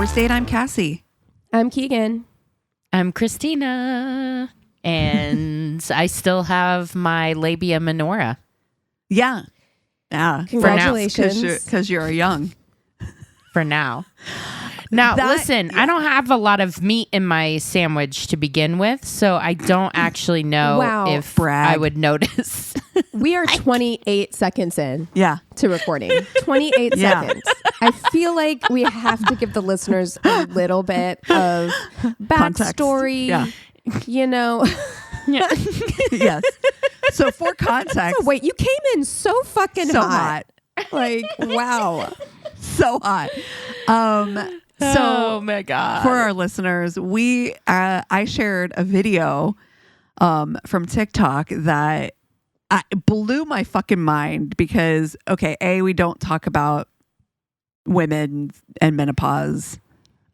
First Date, I'm Cassie. I'm Keegan. I'm Christina. And I still have my labia minora. Yeah. Yeah. Congratulations. Because you're young. For now. Now, listen, I don't have a lot of meat in my sandwich to begin with, so I don't actually know if I would notice. We are 28 seconds in to recording. 28 seconds. I feel like we have to give the listeners a little bit of backstory. Yeah. You know. Yes. So for context. So wait, you came in so fucking hot. Like, wow. So hot. Oh my God. For our listeners, I shared a video from TikTok that blew my fucking mind because, okay, we don't talk about women and menopause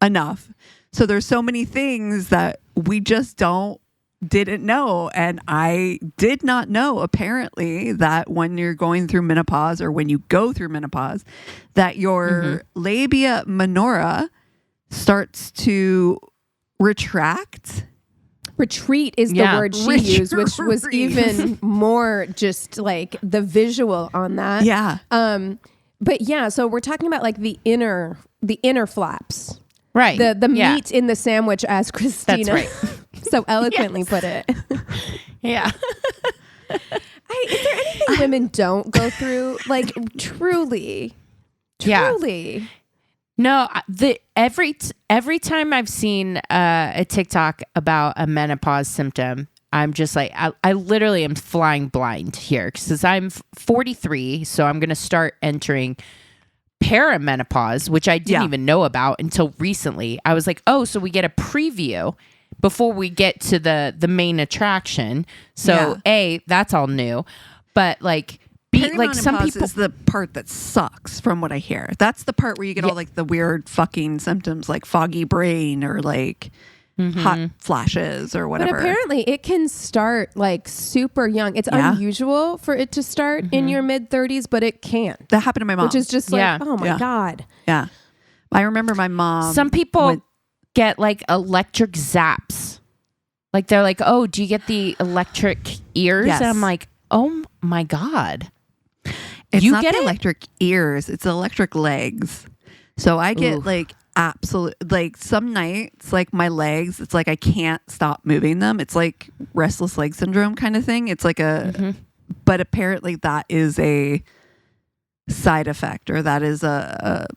enough. So there's so many things that we just didn't know. And I did not know, apparently, that when you're going through menopause or when you go through menopause, that your labia minora starts to retract. Retreat is the word she used, which was even more just like the visual on that. Yeah. But yeah, so we're talking about like the inner flaps. Right. The meat in the sandwich, as Christina so eloquently put it. Yeah. Is there anything women don't go through? Like truly. No, every time I've seen a TikTok about a menopause symptom, I'm just like, I literally am flying blind here because I'm 43, so I'm going to start entering perimenopause, which I didn't even know about until recently. I was like, oh, so we get a preview before we get to the main attraction. So that's all new, but like. Like some people is the part that sucks from what I hear. That's the part where you get all like the weird fucking symptoms like foggy brain or like hot flashes or whatever. But apparently it can start like super young. It's unusual for it to start in your mid 30s, but it can. That happened to my mom. Which is just like, oh my God. Yeah. I remember my mom. Some people get like electric zaps. Like they're like, oh, do you get the electric ears? Yes. And I'm like, oh my God. It's you not get the it? electric ears. It's electric legs. So I get like absolute, like some nights, like my legs, it's like I can't stop moving them. It's like restless leg syndrome kind of thing. It's like but apparently that is a side effect or that is a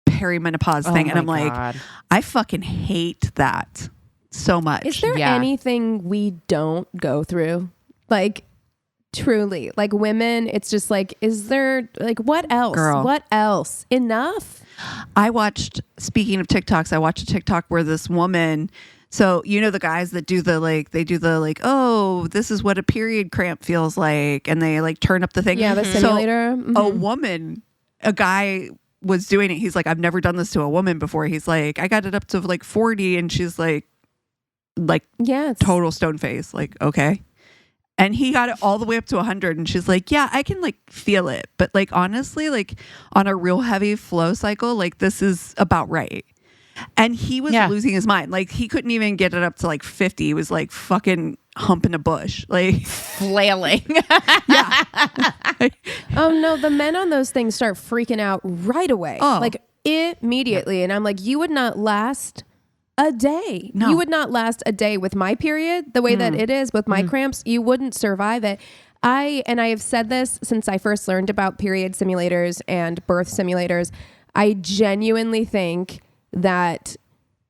perimenopause thing. And I'm like, I fucking hate that so much. Is there anything we don't go through? Like, truly, like women, it's just like, is there like what else? Girl. What else? Enough? Speaking of TikToks, I watched a TikTok where this woman, so you know the guys that do the oh, this is what a period cramp feels like, and they like turn up the thing. Yeah, the simulator. So a guy was doing it. He's like, I've never done this to a woman before. He's like, I got it up to like 40, and she's like total stone face. Like, okay. And he got it all the way up to 100. And she's like, yeah, I can like feel it. But like, honestly, like on a real heavy flow cycle, like this is about right. And he was losing his mind. Like he couldn't even get it up to like 50. He was like fucking humping a bush, like flailing. Oh no, the men on those things start freaking out right away. Like immediately. And I'm like, you would not last a day. No. You would not last a day with my period the way that it is with my cramps. You wouldn't survive it. I have said this since I first learned about period simulators and birth simulators. I genuinely think that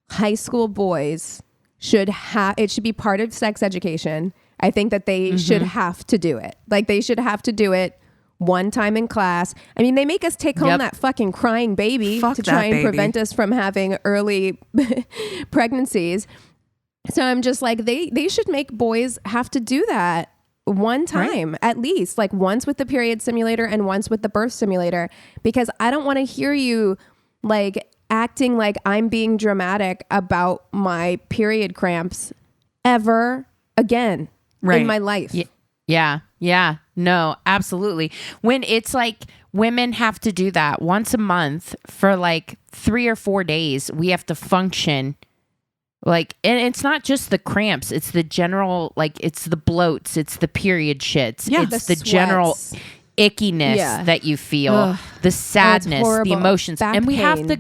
high school boys it should be part of sex education. I think that they should have to do it. Like they should have to do it one time in class. I mean, they make us take home that fucking crying baby to try and prevent us from having early pregnancies. So I'm just like, they should make boys have to do that one time, at least, like once with the period simulator and once with the birth simulator, because I don't want to hear you like acting like I'm being dramatic about my period cramps ever again in my life. Yeah. Yeah. No, absolutely. When it's like women have to do that once a month for like 3 or 4 days, we have to function. Like, and it's not just the cramps, it's the general, like, it's the bloats, it's the period shits, it's the general ickiness that you feel, the sadness, the emotions. Back and we pain. have to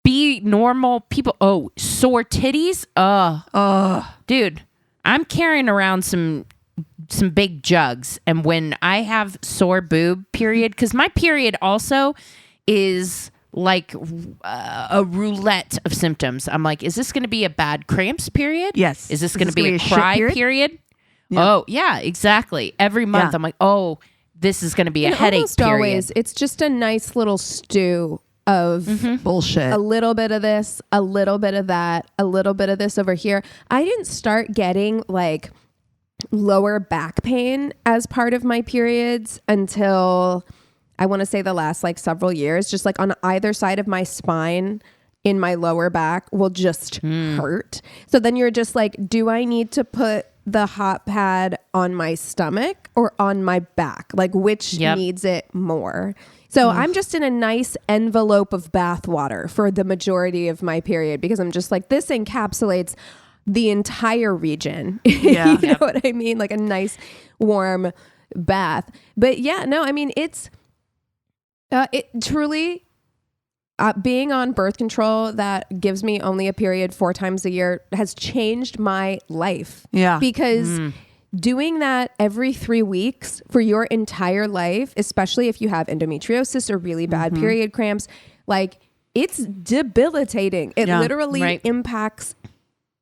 be normal people. Oh, sore titties. Dude, I'm carrying around some big jugs. And when I have sore boob period, because my period also is like a roulette of symptoms. I'm like, is this going to be a bad cramps period? Yes. Is this going to be a cry period? Yeah. Oh, yeah, exactly. Every month I'm like, oh, this is going to be a headache almost period. Always, it's just a nice little stew of bullshit. A little bit of this, a little bit of that, a little bit of this over here. I didn't start getting like lower back pain as part of my periods until I want to say the last like several years. Just like on either side of my spine in my lower back will just hurt. So then you're just like, do I need to put the hot pad on my stomach or on my back? Like which needs it more? So I'm just in a nice envelope of bath water for the majority of my period because I'm just like, this encapsulates the entire region. Yeah. You know what I mean? Like a nice warm bath. But yeah, no, I mean, it truly, being on birth control that gives me only a period 4 times a year has changed my life. Yeah. Because doing that every 3 weeks for your entire life, especially if you have endometriosis or really bad period cramps, like it's debilitating. It literally impacts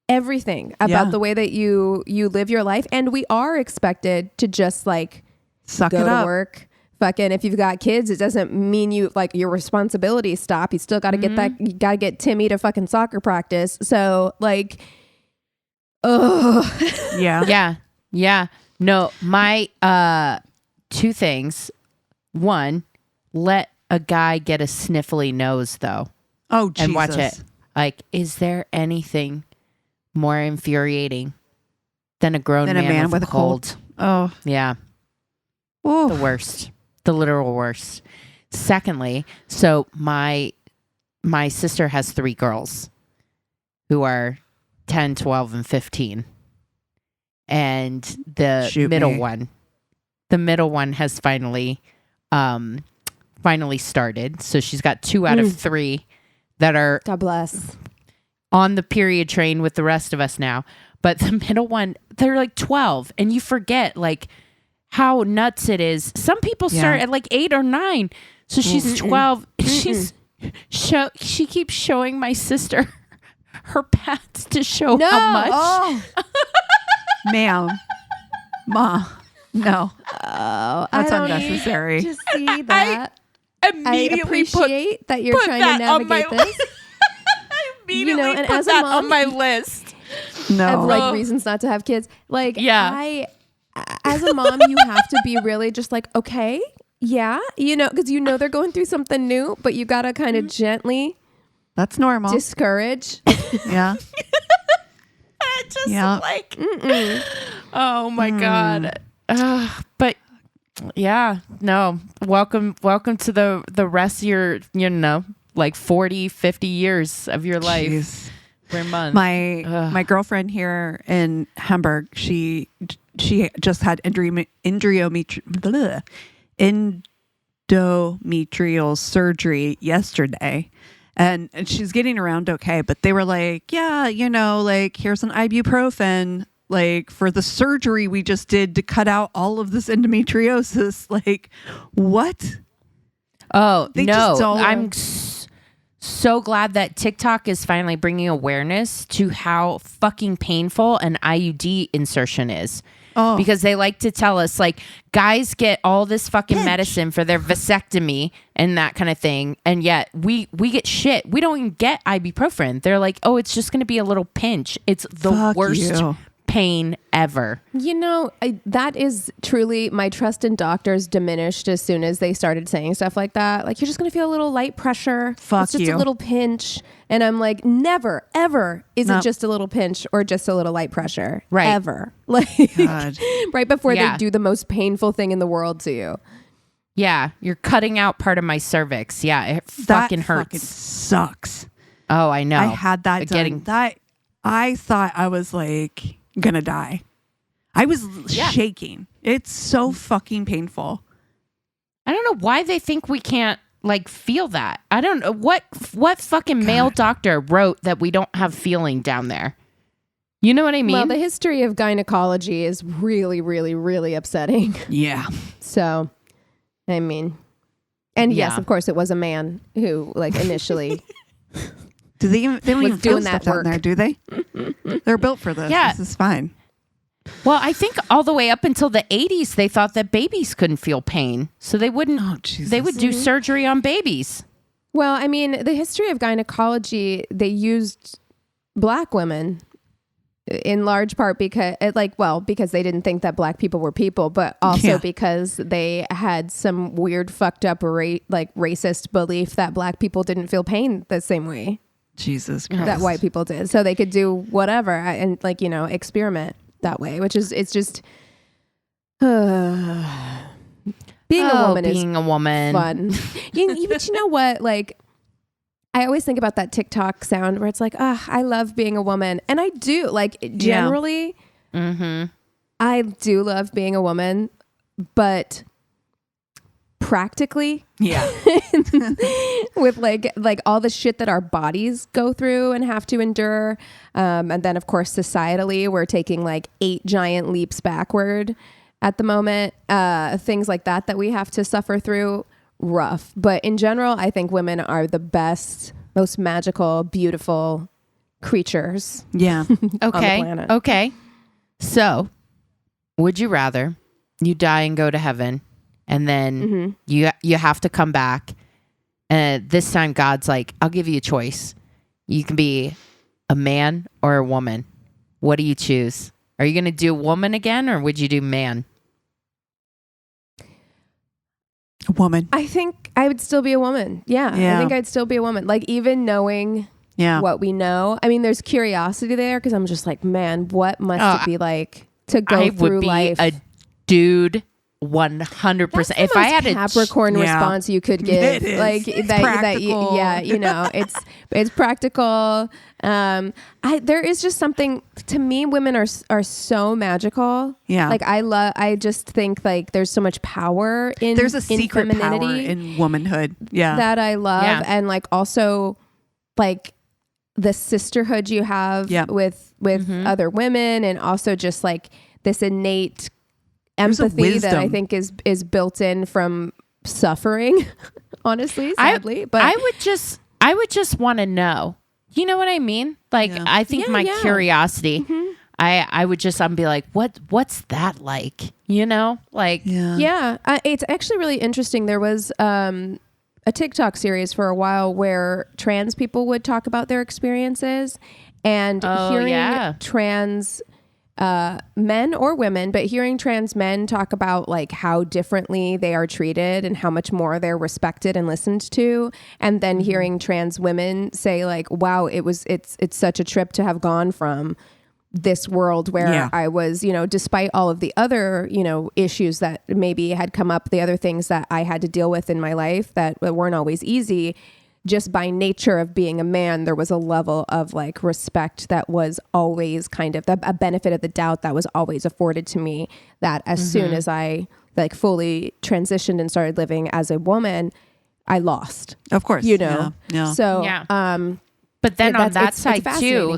everything about the way that you live your life. And we are expected to just like suck go it up. to work. Fucking, if you've got kids, it doesn't mean you like your responsibilities stop. You still got to get that. You got to get Timmy to fucking soccer practice. So like, Yeah. No, my 2 things. 1, let a guy get a sniffly nose though. Oh, Jesus. And watch it. Like, is there anything more infuriating than a grown man with a cold? Oh, yeah. Ooh. The worst. The literal worst. Secondly, so my sister has 3 girls who are 10, 12, and 15. And the middle one has finally started. So she's got 2 out of 3 that are God bless on the period train with the rest of us now. But the middle one, they're like 12, and you forget like how nuts it is. Some people start at like 8 or 9. So she's 12. She keeps showing my sister her pads to show how much. Oh. Ma'am. Ma. No. Oh, That's unnecessary. To see that. I immediately appreciate that you're trying to navigate this. I immediately and put as a that mom, on my list. No. Of like reasons not to have kids. Like, as a mom, you have to be really just like, okay, yeah, because they're going through something new, but you got to kind of gently. That's normal. Discourage. Yeah. Like, oh my God. But yeah, no, welcome to the rest of your, like 40, 50 years of your life. Jeez. Per month. My girlfriend here in Hamburg, she just had endometrial surgery yesterday, and she's getting around okay. But they were like, yeah, like here's an ibuprofen, like for the surgery we just did to cut out all of this endometriosis. Like, what? Oh, they no, just don't. I'm so glad that TikTok is finally bringing awareness to how fucking painful an IUD insertion is. Oh. Because they like to tell us, like, guys get all this fucking medicine for their vasectomy and that kind of thing. And yet we get shit. We don't even get ibuprofen. They're like, oh, it's just going to be a little pinch. It's the worst pain ever. You know, that is truly my trust in doctors diminished as soon as they started saying stuff like that. Like, you're just going to feel a little light pressure. Fuck it's just you. a little pinch. And I'm like, never, ever is it just a little pinch or just a little light pressure. Right. Ever. Like, right before they do the most painful thing in the world to you. Yeah. You're cutting out part of my cervix. Yeah. It fucking hurts. Fucking sucks. Oh, I know. I had that done. I thought I was like gonna die. I was shaking. It's so fucking painful. I don't know why they think we can't like feel that. I don't know what fucking male doctor wrote that we don't have feeling down there. You know what I mean? Well, the history of gynecology is really, really, really upsetting. Yeah. So, I mean, and yes, of course, it was a man who like initially. They don't even doing feel that stuff down work. there, do they? They're built for this. Yeah. This is fine. Well, I think all the way up until the 80s, they thought that babies couldn't feel pain. So they wouldn't, they would do surgery on babies. Well, I mean, the history of gynecology, they used black women in large part because they didn't think that black people were people, but also because they had some weird fucked up racist belief that black people didn't feel pain the same way. Jesus Christ. That white people did. So they could do whatever and experiment that way, which is, it's just being a woman is being a woman. fun. But you know what? Like, I always think about that TikTok sound where it's like, I love being a woman. And I do, like, generally, I do love being a woman, but practically, with like all the shit that our bodies go through and have to endure, and then of course societally we're taking like 8 giant leaps backward at the moment, things like that we have to suffer through. Rough. But in general, I think women are the best, most magical, beautiful creatures. Yeah. On the planet. Okay. So, would you rather you die and go to heaven, and then you have to come back, and this time God's like, I'll give you a choice. You can be a man or a woman. What do you choose? Are you going to do woman again, or would you do man? A woman. I think I would still be a woman. Yeah. I think I'd still be a woman. Like, even knowing what we know. I mean, there's curiosity there because I'm just like, man, what must it be like to go through life? I would be a dude 100%. That's the if I had a Capricorn response you could give, like it's practical. There is just something, to me, women are so magical. Yeah. Like, I just think like there's so much power in, there's a secret femininity power in womanhood. Yeah. That I love. Yeah. And like, also like the sisterhood you have with other women, and also just like this innate empathy that I think is built in from suffering, honestly, sadly. But I would just want to know. You know what I mean? Like, I think my curiosity, I would just be like, what's that like? You know, like, it's actually really interesting. There was a TikTok series for a while where trans people would talk about their experiences, and hearing trans men or women, but hearing trans men talk about like how differently they are treated and how much more they're respected and listened to, and then hearing trans women say like, wow, it's such a trip to have gone from this world where I was, despite all of the other, issues that maybe had come up, the other things that I had to deal with in my life that weren't always easy, just by nature of being a man, there was a level of like respect that was always kind of a benefit of the doubt that was always afforded to me, that as soon as I like fully transitioned and started living as a woman, I lost. Of course. So, but then on that side too,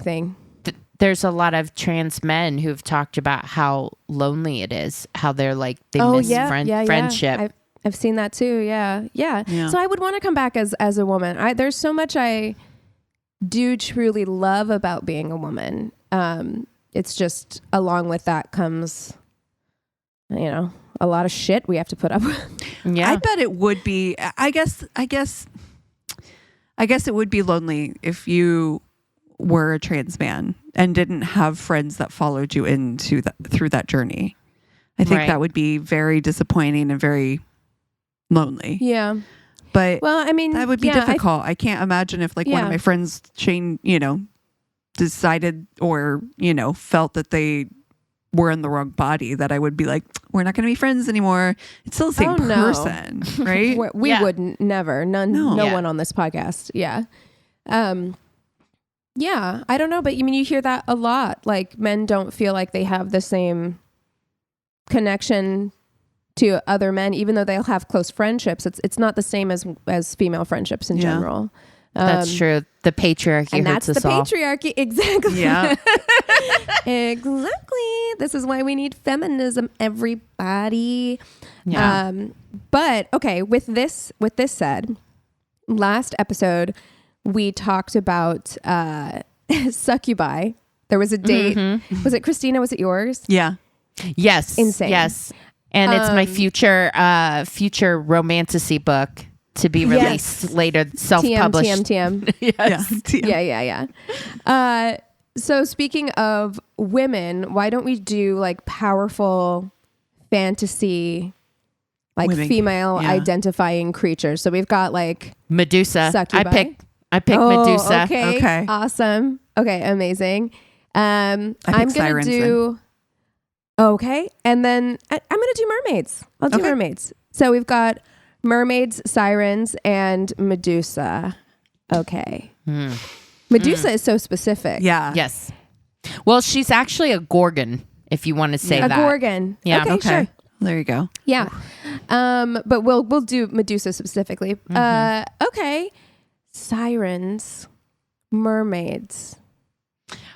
there's a lot of trans men who've talked about how lonely it is, how they're like, they miss friendship. I've seen that too. Yeah. So I would want to come back as a woman. There's so much I do truly love about being a woman. It's just, along with that comes, a lot of shit we have to put up with. Yeah. I bet it would be, I guess it would be lonely if you were a trans man, and didn't have friends that followed you into through that journey. I think that would be very disappointing and very lonely. Yeah. But well, I mean, that would be difficult. I can't imagine if like one of my friends decided or, felt that they were in the wrong body, that I would be like, we're not going to be friends anymore. It's still the same person, right? we wouldn't, never. No one on this podcast. Yeah. Yeah, I don't know, but you hear that a lot. Like men don't feel like they have the same connection to other men, even though they'll have close friendships. It's not the same as female friendships in general. That's true. The patriarchy and hurts that's us all. The patriarchy, exactly. Yeah, exactly. This is why we need feminism, everybody. Yeah. But okay, with this said, last episode we talked about succubi. There was a date. Mm-hmm. Was it Christina? Was it yours? Yeah. Yes. Insane. Yes. And it's my future romantasy book to be released later, self-published. TM. Yes. Yeah. So speaking of women, why don't we do like powerful fantasy, like women, female identifying creatures? So we've got like Medusa. Succubi. I picked Medusa. Okay. Awesome. Okay. Amazing. I'm going to do... Okay. And then I'm going to do mermaids. I'll do mermaids. So we've got mermaids, sirens, and Medusa. Okay. Medusa is so specific. Yeah. Yes. Well, she's actually a gorgon, if you want to say that. A gorgon. Yeah. Okay, sure. There you go. Yeah. But we'll do Medusa specifically. Okay. Sirens, mermaids.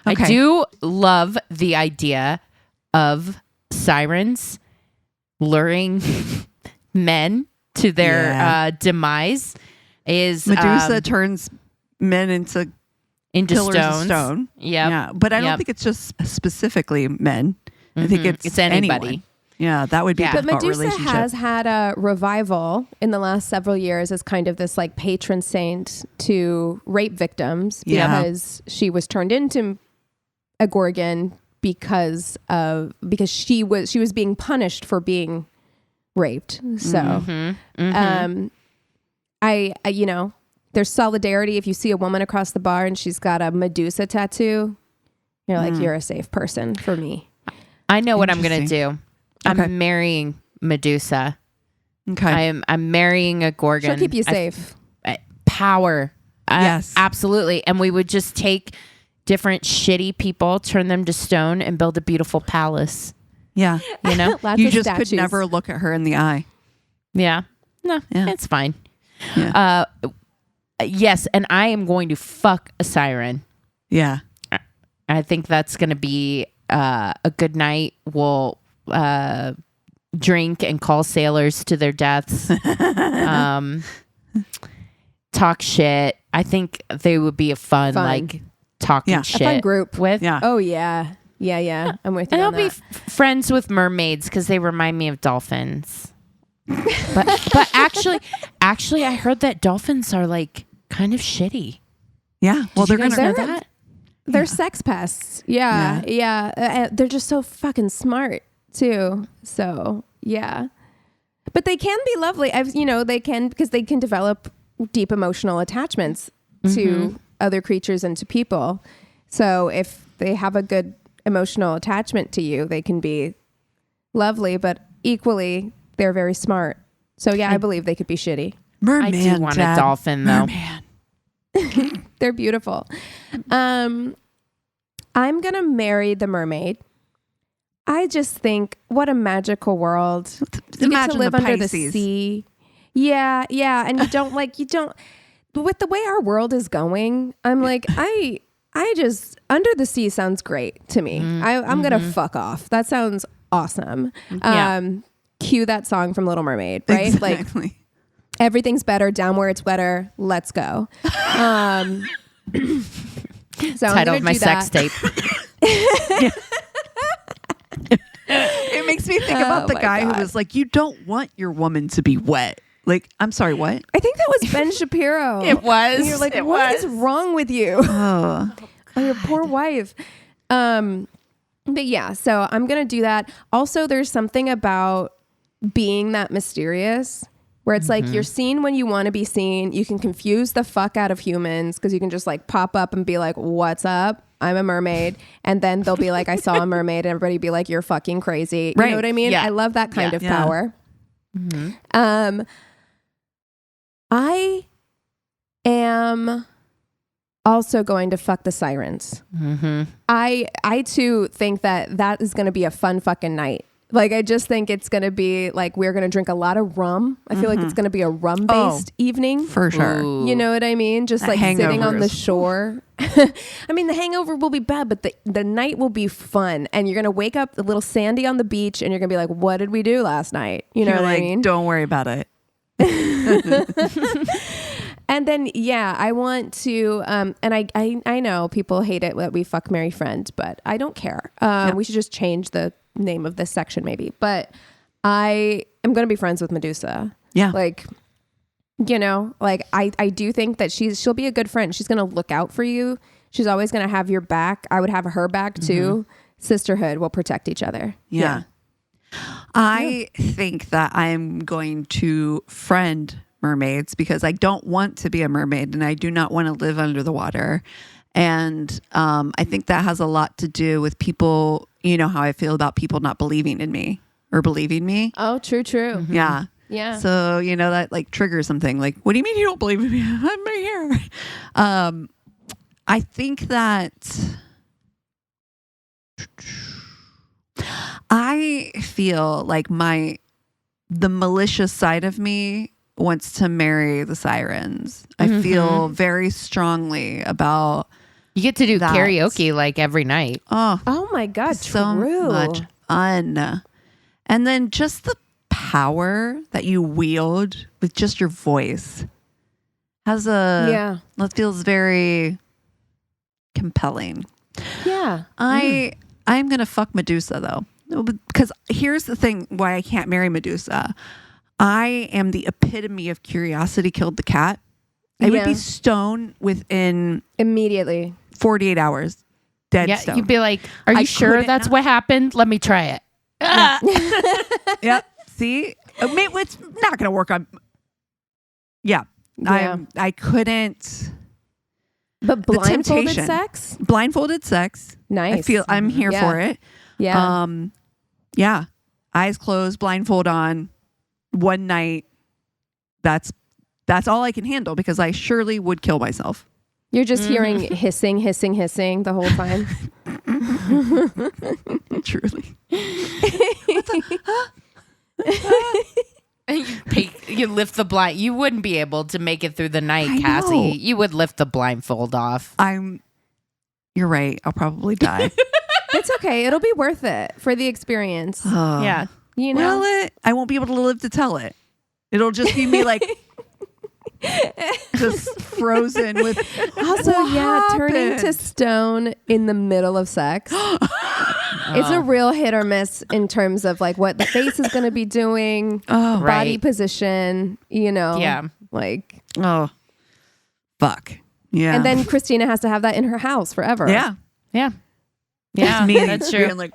Okay. I do love the idea of sirens luring men to their demise. Is Medusa turns men into pillars of stone. Yeah, but I don't think it's just specifically men. I think it's anybody. Anyone. Yeah, that would be. But Medusa has had a revival in the last several years as kind of this like patron saint to rape victims because she was turned into a gorgon because she was being punished for being raped. So, I there's solidarity. If you see a woman across the bar and she's got a Medusa tattoo, you're like, you're a safe person for me. I know what I'm gonna do. I'm marrying Medusa. Okay, I'm marrying a gorgon. She'll keep you safe. Power. Yes, absolutely. And we would just take different shitty people, turn them to stone, and build a beautiful palace. Yeah. You just statues. could never look at her in the eye. Yeah. No, it's fine. Yeah. Yes, and I am going to fuck a siren. Yeah. I think that's going to be a good night. We'll drink and call sailors to their deaths. Talk shit. I think they would be a fun. Like talking shit. A fun group with. Yeah. Oh yeah. I'm with you. And I'll be friends with mermaids because they remind me of dolphins. but actually, I heard that dolphins are like kind of shitty. Yeah. Well, they're gonna know that. They're sex pests. Yeah. They're just so fucking smart too. So yeah, but they can be lovely. They can because they can develop deep emotional attachments to other creatures and to people. So if they have a good emotional attachment to you, they can be lovely, but equally they're very smart. So yeah, I believe they could be shitty. Merman, I do want a dolphin though. Merman. They're beautiful. I'm gonna marry the mermaid. I just think what a magical world. You get to live under the sea. Yeah, and you don't with the way our world is going, I'm like, I just under the sea sounds great to me. I'm gonna fuck off. That sounds awesome. Cue that song from Little Mermaid, right? Exactly. Like everything's better down where it's wetter. Let's go. So title of my sex tape. It makes me think about the guy who was like, you don't want your woman to be wet. Like, I'm sorry, what? I think that was Ben Shapiro. It was. And you're like, what is wrong with you? Oh, your poor wife. But yeah, so I'm going to do that. Also, there's something about being that mysterious where it's like you're seen when you want to be seen. You can confuse the fuck out of humans because you can just like pop up and be like, what's up? I'm a mermaid. And then they'll be like, I saw a mermaid. And everybody be like, you're fucking crazy. You know what I mean? Yeah. I love that kind of power. I am also going to fuck the Sirens. I too think that is going to be a fun fucking night. Like, I just think it's going to be like, we're going to drink a lot of rum. I feel like it's going to be a rum based evening. For sure. Ooh. You know what I mean? Just like sitting on the shore. I mean, the hangover will be bad, but the night will be fun. And you're going to wake up a little sandy on the beach and you're going to be like, what did we do last night? You know what I mean? Don't worry about it. And then, yeah, I want to, and I know people hate it that we fuck, marry, friend, but I don't care. We should just change the name of this section maybe. But I am going to be friends with Medusa. Yeah. Like, you know, like I do think that she'll be a good friend. She's going to look out for you. She's always going to have your back. I would have her back too. Sisterhood will protect each other. Yeah. I think that I'm going to friend mermaids because I don't want to be a mermaid and I do not want to live under the water. And I think that has a lot to do with people, you know, how I feel about people not believing in me or believing me. Oh, true. Yeah. Yeah. So, you know, that like triggers something like, what do you mean you don't believe in me? I'm right here. I think that I feel like the malicious side of me wants to marry the Sirens. I feel very strongly about You get to do karaoke like every night. Oh my God. So much fun. And then just the power that you wield with just your voice that feels very compelling. Yeah. I'm going to fuck Medusa though. Because here's the thing why I can't marry Medusa. I am the epitome of curiosity killed the cat. I would be stone within immediately 48 hours. Dead stone. You'd be like, are you sure that's what happened? Let me try it. Yep. See? It's not going to work on... Yeah. I couldn't... But blindfolded sex? Blindfolded sex. Nice. I'm here for it. Yeah. Yeah. Eyes closed, blindfold on, one night. That's all I can handle because I surely would kill myself. You're just hearing hissing the whole time. Truly. You lift the blind. You wouldn't be able to make it through the night, Cassie. Know. You would lift the blindfold off. You're right. I'll probably die. It's okay. It'll be worth it for the experience. Yeah. You know? Well, I won't be able to live to tell it. It'll just be me like just frozen with. Also, turning to stone in the middle of sex. It's a real hit or miss in terms of like what the face is going to be doing, body position, you know. Yeah. Like. Oh, fuck. Yeah. And then Christina has to have that in her house forever. Yeah. Yeah. Yeah. Me That's true. Being like,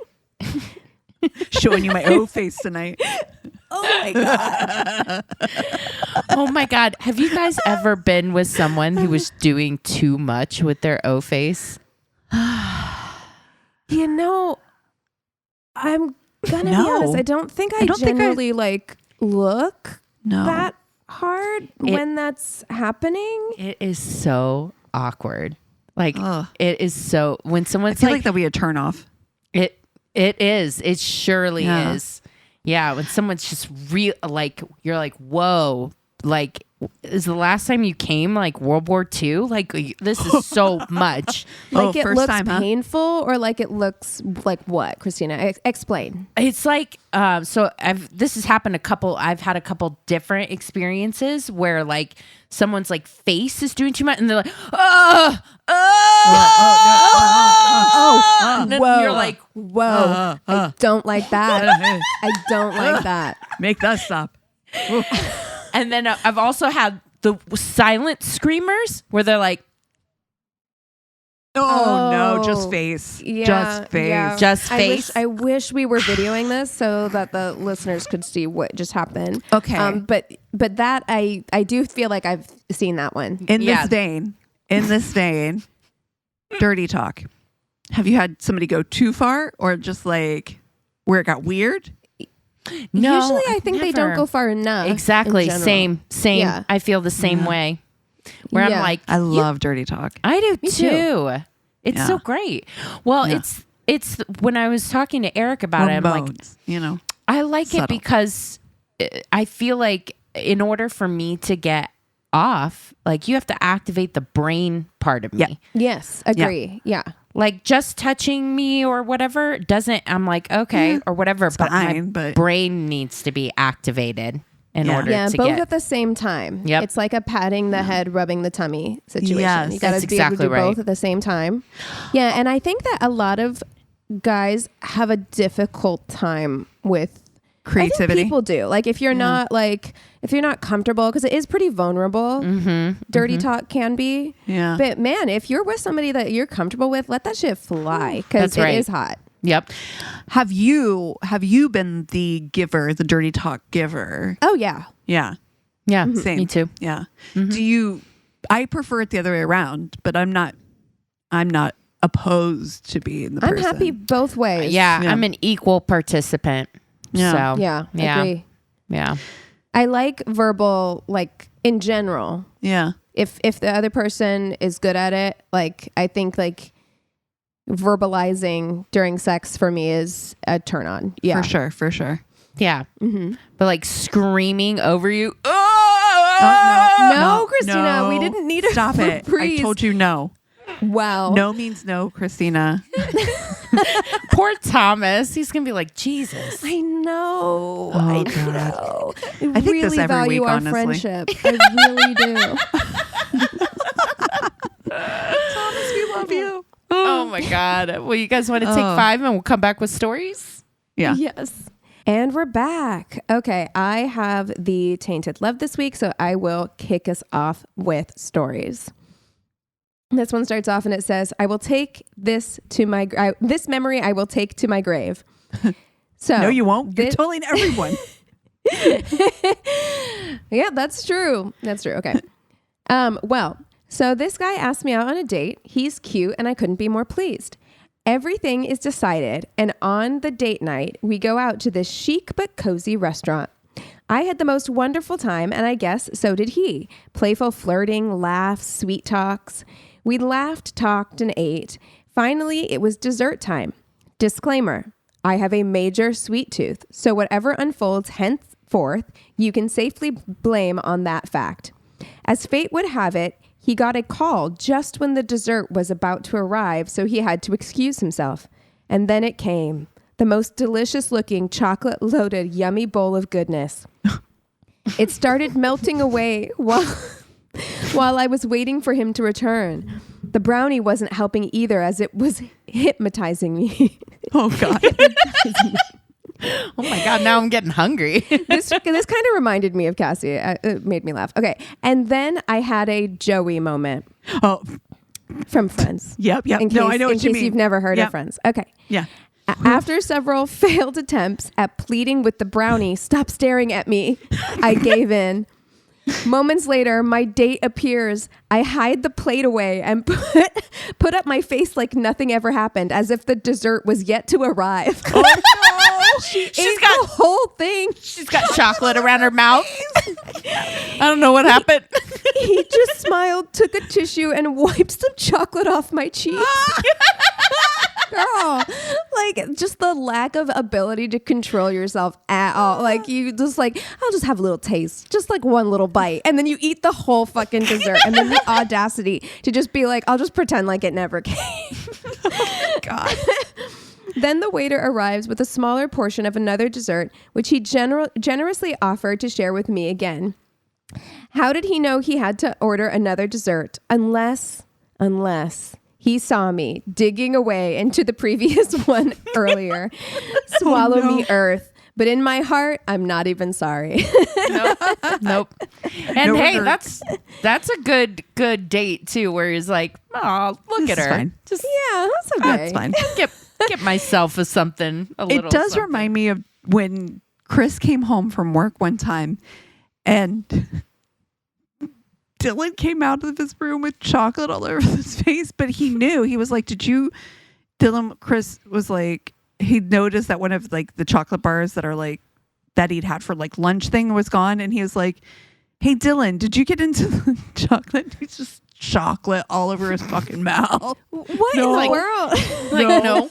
showing you my O face tonight. Oh my God. Oh my God. Have you guys ever been with someone who was doing too much with their O face? You know, I'm gonna be honest. I don't think I generally like look that hard when that's happening. It is so awkward. Like it is so when someone's I feel like that'll be a turn off. It is. It surely is. Yeah, when someone's just real, like you're like, whoa, like is the last time you came like World War II? Like this is so much. Like it looks painful, or like it looks like what? Christina, explain. It's like this has happened I've had a couple different experiences where like someone's like face is doing too much, and they're like, and then you're like, whoa, I don't like that. I don't like that. Make that stop. And then I've also had the silent screamers where they're like, Oh, no, just face. Yeah, just face. yeah. Just face. I wish we were videoing this so that the listeners could see what just happened. Okay. But that I do feel like I've seen that one. In this vein, dirty talk. Have you had somebody go too far or just like where it got weird? No, Usually I think they don't go far enough. Exactly. in general. Same. Yeah. I feel the same way. Where I'm like, I love dirty talk. I do Me too. It's Yeah. so great. Well, it's when I was talking to Eric about it, I'm like, Modes, you know. I like Subtle. it because I feel like in order for me to get off, like you have to activate the brain part of me. Yeah. Yes, agree. Yeah. Like just touching me or whatever doesn't, I'm like, okay, or whatever. It's But my fine, but brain needs to be activated in order Yeah, to both get. at the same time. Yep. It's like a patting the head, rubbing the tummy situation. Yes, you got that's to be able to exactly do right. both at the same time. Yeah, and I think that a lot of guys have a difficult time with creativity. I think people do. Like if you're not comfortable, because it is pretty vulnerable. Dirty talk can be. Yeah. But man, if you're with somebody that you're comfortable with, let that shit fly because That's right. it is hot. Yep. Have you been the giver, the dirty talk giver? Oh yeah. Yeah. Yeah. Same. Me too. Yeah. Do you? I prefer it the other way around, but I'm not opposed to being the I'm person. happy both ways. Yeah, Yeah. I'm an equal participant. Yeah. So, Yeah. Yeah. Agree. Yeah. I like verbal, like in general. Yeah. If the other person is good at it, like I think like verbalizing during sex for me is a turn on. Yeah. For sure. Yeah. Mm-hmm. But like screaming over you. No, Christina, we didn't need a Stop it. I reprise. told you no. Wow. No means no, Christina. Poor Thomas. He's going to be like, Jesus. I know. Oh, I God. know. I think really this every value week, our honestly. friendship. I really do. Thomas, we love you. Oh my God. Well, you guys want to take 5 and we'll come back with stories? Yeah. Yes. And we're back. Okay, I have the Tainted Love this week, so I will kick us off with stories. This one starts off and it says, "I will take this to my this memory I will take to my grave." So No, you won't. You're telling everyone. Yeah, that's true. That's true. Okay. Well, so this guy asked me out on a date. He's cute and I couldn't be more pleased. Everything is decided, and on the date night, we go out to this chic but cozy restaurant. I had the most wonderful time, and I guess so did he. Playful flirting, laughs, sweet talks. We laughed, talked, and ate. Finally, it was dessert time. Disclaimer, I have a major sweet tooth, so whatever unfolds henceforth, you can safely blame on that fact. As fate would have it, he got a call just when the dessert was about to arrive, so he had to excuse himself. And then it came, the most delicious-looking, chocolate-loaded, yummy bowl of goodness. It started melting away while I was waiting for him to return. The brownie wasn't helping either, as it was hypnotizing me. Oh, God. Oh my God. Now I'm getting hungry. This kind of reminded me of Cassie. It made me laugh. Okay. And then I had a Joey moment Oh, from Friends. yep. In case, No, I know what you in case mean. you've never heard Yep. of Friends. Okay. Yeah. After several failed attempts at pleading with the brownie, "Stop staring at me," I gave in. Moments later, my date appears. I hide the plate away and put up my face like nothing ever happened, as if the dessert was yet to arrive. Oh, no. She's got- got the whole thing. She's got chocolate around her mouth. I don't know what happened. He just smiled, took a tissue, and wiped some chocolate off my cheek. Girl, like just the lack of ability to control yourself at all. Like you just like, I'll just have a little taste, just like one little bite, and then you eat the whole fucking dessert, and then the audacity to just be like, I'll just pretend like it never came. Oh, God. Then the waiter arrives with a smaller portion of another dessert, which he generously offered to share with me again. How did he know he had to order another dessert? Unless he saw me digging away into the previous one earlier. Swallow me, earth. But in my heart, I'm not even sorry. Nope. And No hey, regrets. that's a good date too, where he's like, oh, look This at is her. fine. Just Yeah, that's okay. That's fine. get myself a something. It does remind me of when Chris came home from work one time and Dylan came out of his room with chocolate all over his face, but he knew. He was like, Chris was like, he noticed that one of like the chocolate bars that are like, that he'd had for like lunch thing was gone. And he was like, hey, Dylan, did you get into the chocolate? He's just chocolate all over his fucking mouth. What in the world? Like, no.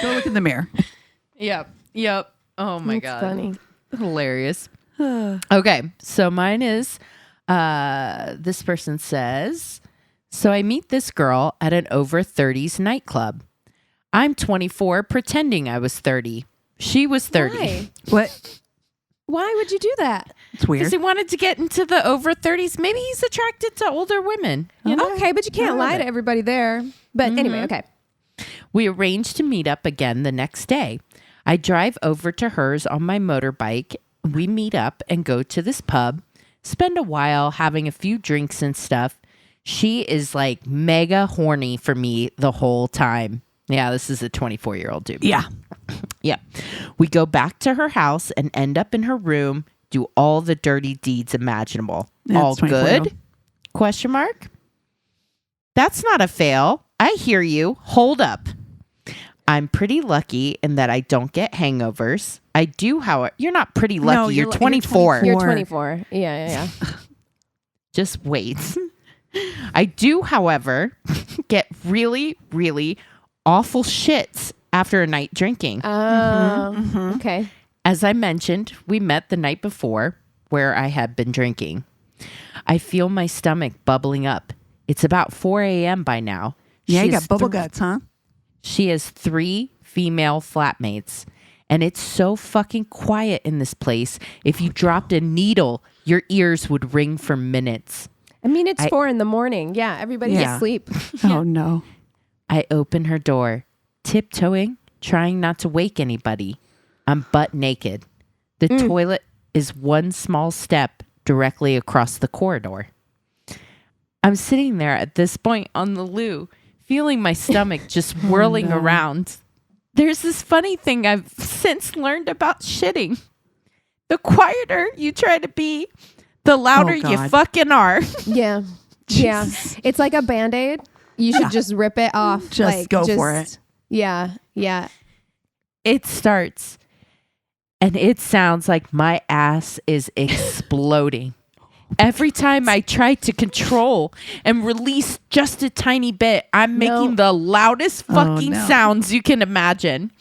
Go look in the mirror. Yep. Oh my God. Funny. Hilarious. Okay. So mine is, this person says, so I meet this girl at an over 30s nightclub. I'm 24 pretending I was 30. She was 30. Why? What? Why would you do that? It's weird. Because he wanted to get into the over 30s. Maybe he's attracted to older women. You know? Okay, but you can't lie to everybody there. But anyway, okay. We arranged to meet up again the next day. I drive over to hers on my motorbike. We meet up and go to this pub, spend a while having a few drinks and stuff. She is like mega horny for me the whole time. Yeah, this is a 24-year-old dude. Yeah. Yeah. We go back to her house and end up in her room, do all the dirty deeds imaginable. Yeah, All it's 24-year-old. good? Question mark? That's not a fail. I hear you. Hold up. I'm pretty lucky in that I don't get hangovers. I do, however. You're not pretty lucky. No, you're 24. You're 24. Yeah. Just wait. I do, however, get really, really awful shits after a night drinking. Okay. As I mentioned, we met the night before where I had been drinking. I feel my stomach bubbling up. It's about 4 a.m. by now. Yeah, She you has got bubble guts, huh? She has 3 female flatmates. And it's so fucking quiet in this place. If you dropped a needle, your ears would ring for minutes. I mean, it's 4 a.m. Yeah, everybody's asleep. Oh, no. I open her door, tiptoeing, trying not to wake anybody. I'm butt naked. The toilet is one small step directly across the corridor. I'm sitting there at this point on the loo, feeling my stomach just whirling around. There's this funny thing I've since learned about shitting. The quieter you try to be, the louder you fucking are. Yeah. Yeah. It's like a Band-Aid. You should just rip it off. Just go for it. Yeah. Yeah. It starts and it sounds like my ass is exploding. Every time I try to control and release just a tiny bit, I'm making the loudest fucking sounds you can imagine.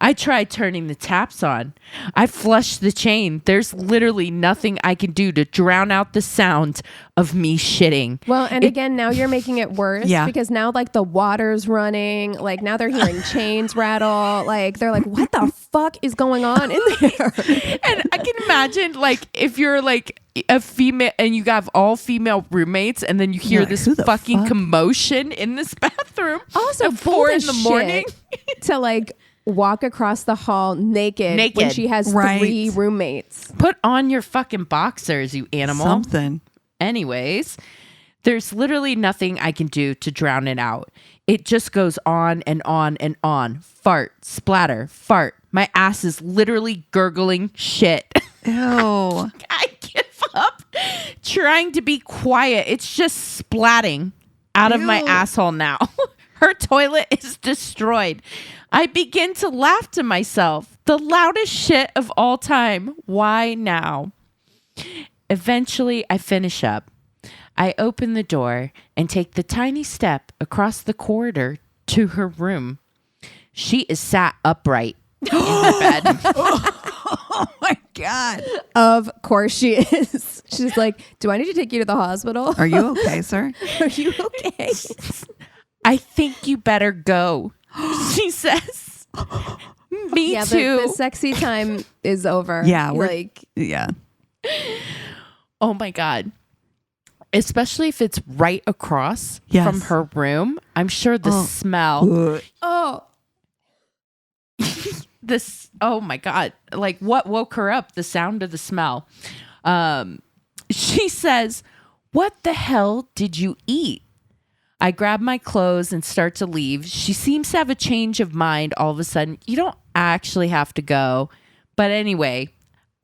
I tried turning the taps on. I flushed the chain. There's literally nothing I can do to drown out the sound of me shitting. Well, and again, now you're making it worse because now like the water's running, like now they're hearing chains rattle. Like they're like, what the fuck is going on in there? And I can imagine like if you're like a female and you have all female roommates and then you hear this fucking commotion in this bathroom. Also, at 4 in the morning to like walk across the hall naked when she has 3 roommates. Put on your fucking boxers, you animal. Something. Anyways, there's literally nothing I can do to drown it out. It just goes on and on and on. Fart, splatter, fart. My ass is literally gurgling shit. Ew. I give up trying to be quiet. It's just splatting out of my asshole now. Her toilet is destroyed. I begin to laugh to myself. The loudest shit of all time. Why now? Eventually, I finish up. I open the door and take the tiny step across the corridor to her room. She is sat upright in her bed. Oh my God. Of course she is. She's like, do I need to take you to the hospital? Are you okay, sir? Are you okay? I think you better go, she says. Me too. The sexy time is over. Yeah. Yeah. Oh my God. Especially if it's right across from her room. I'm sure the smell. Oh. this, oh my God, like what woke her up? The sound of the smell. She says, "What the hell did you eat?" I grab my clothes and start to leave. She seems to have a change of mind all of a sudden. You don't actually have to go. But anyway,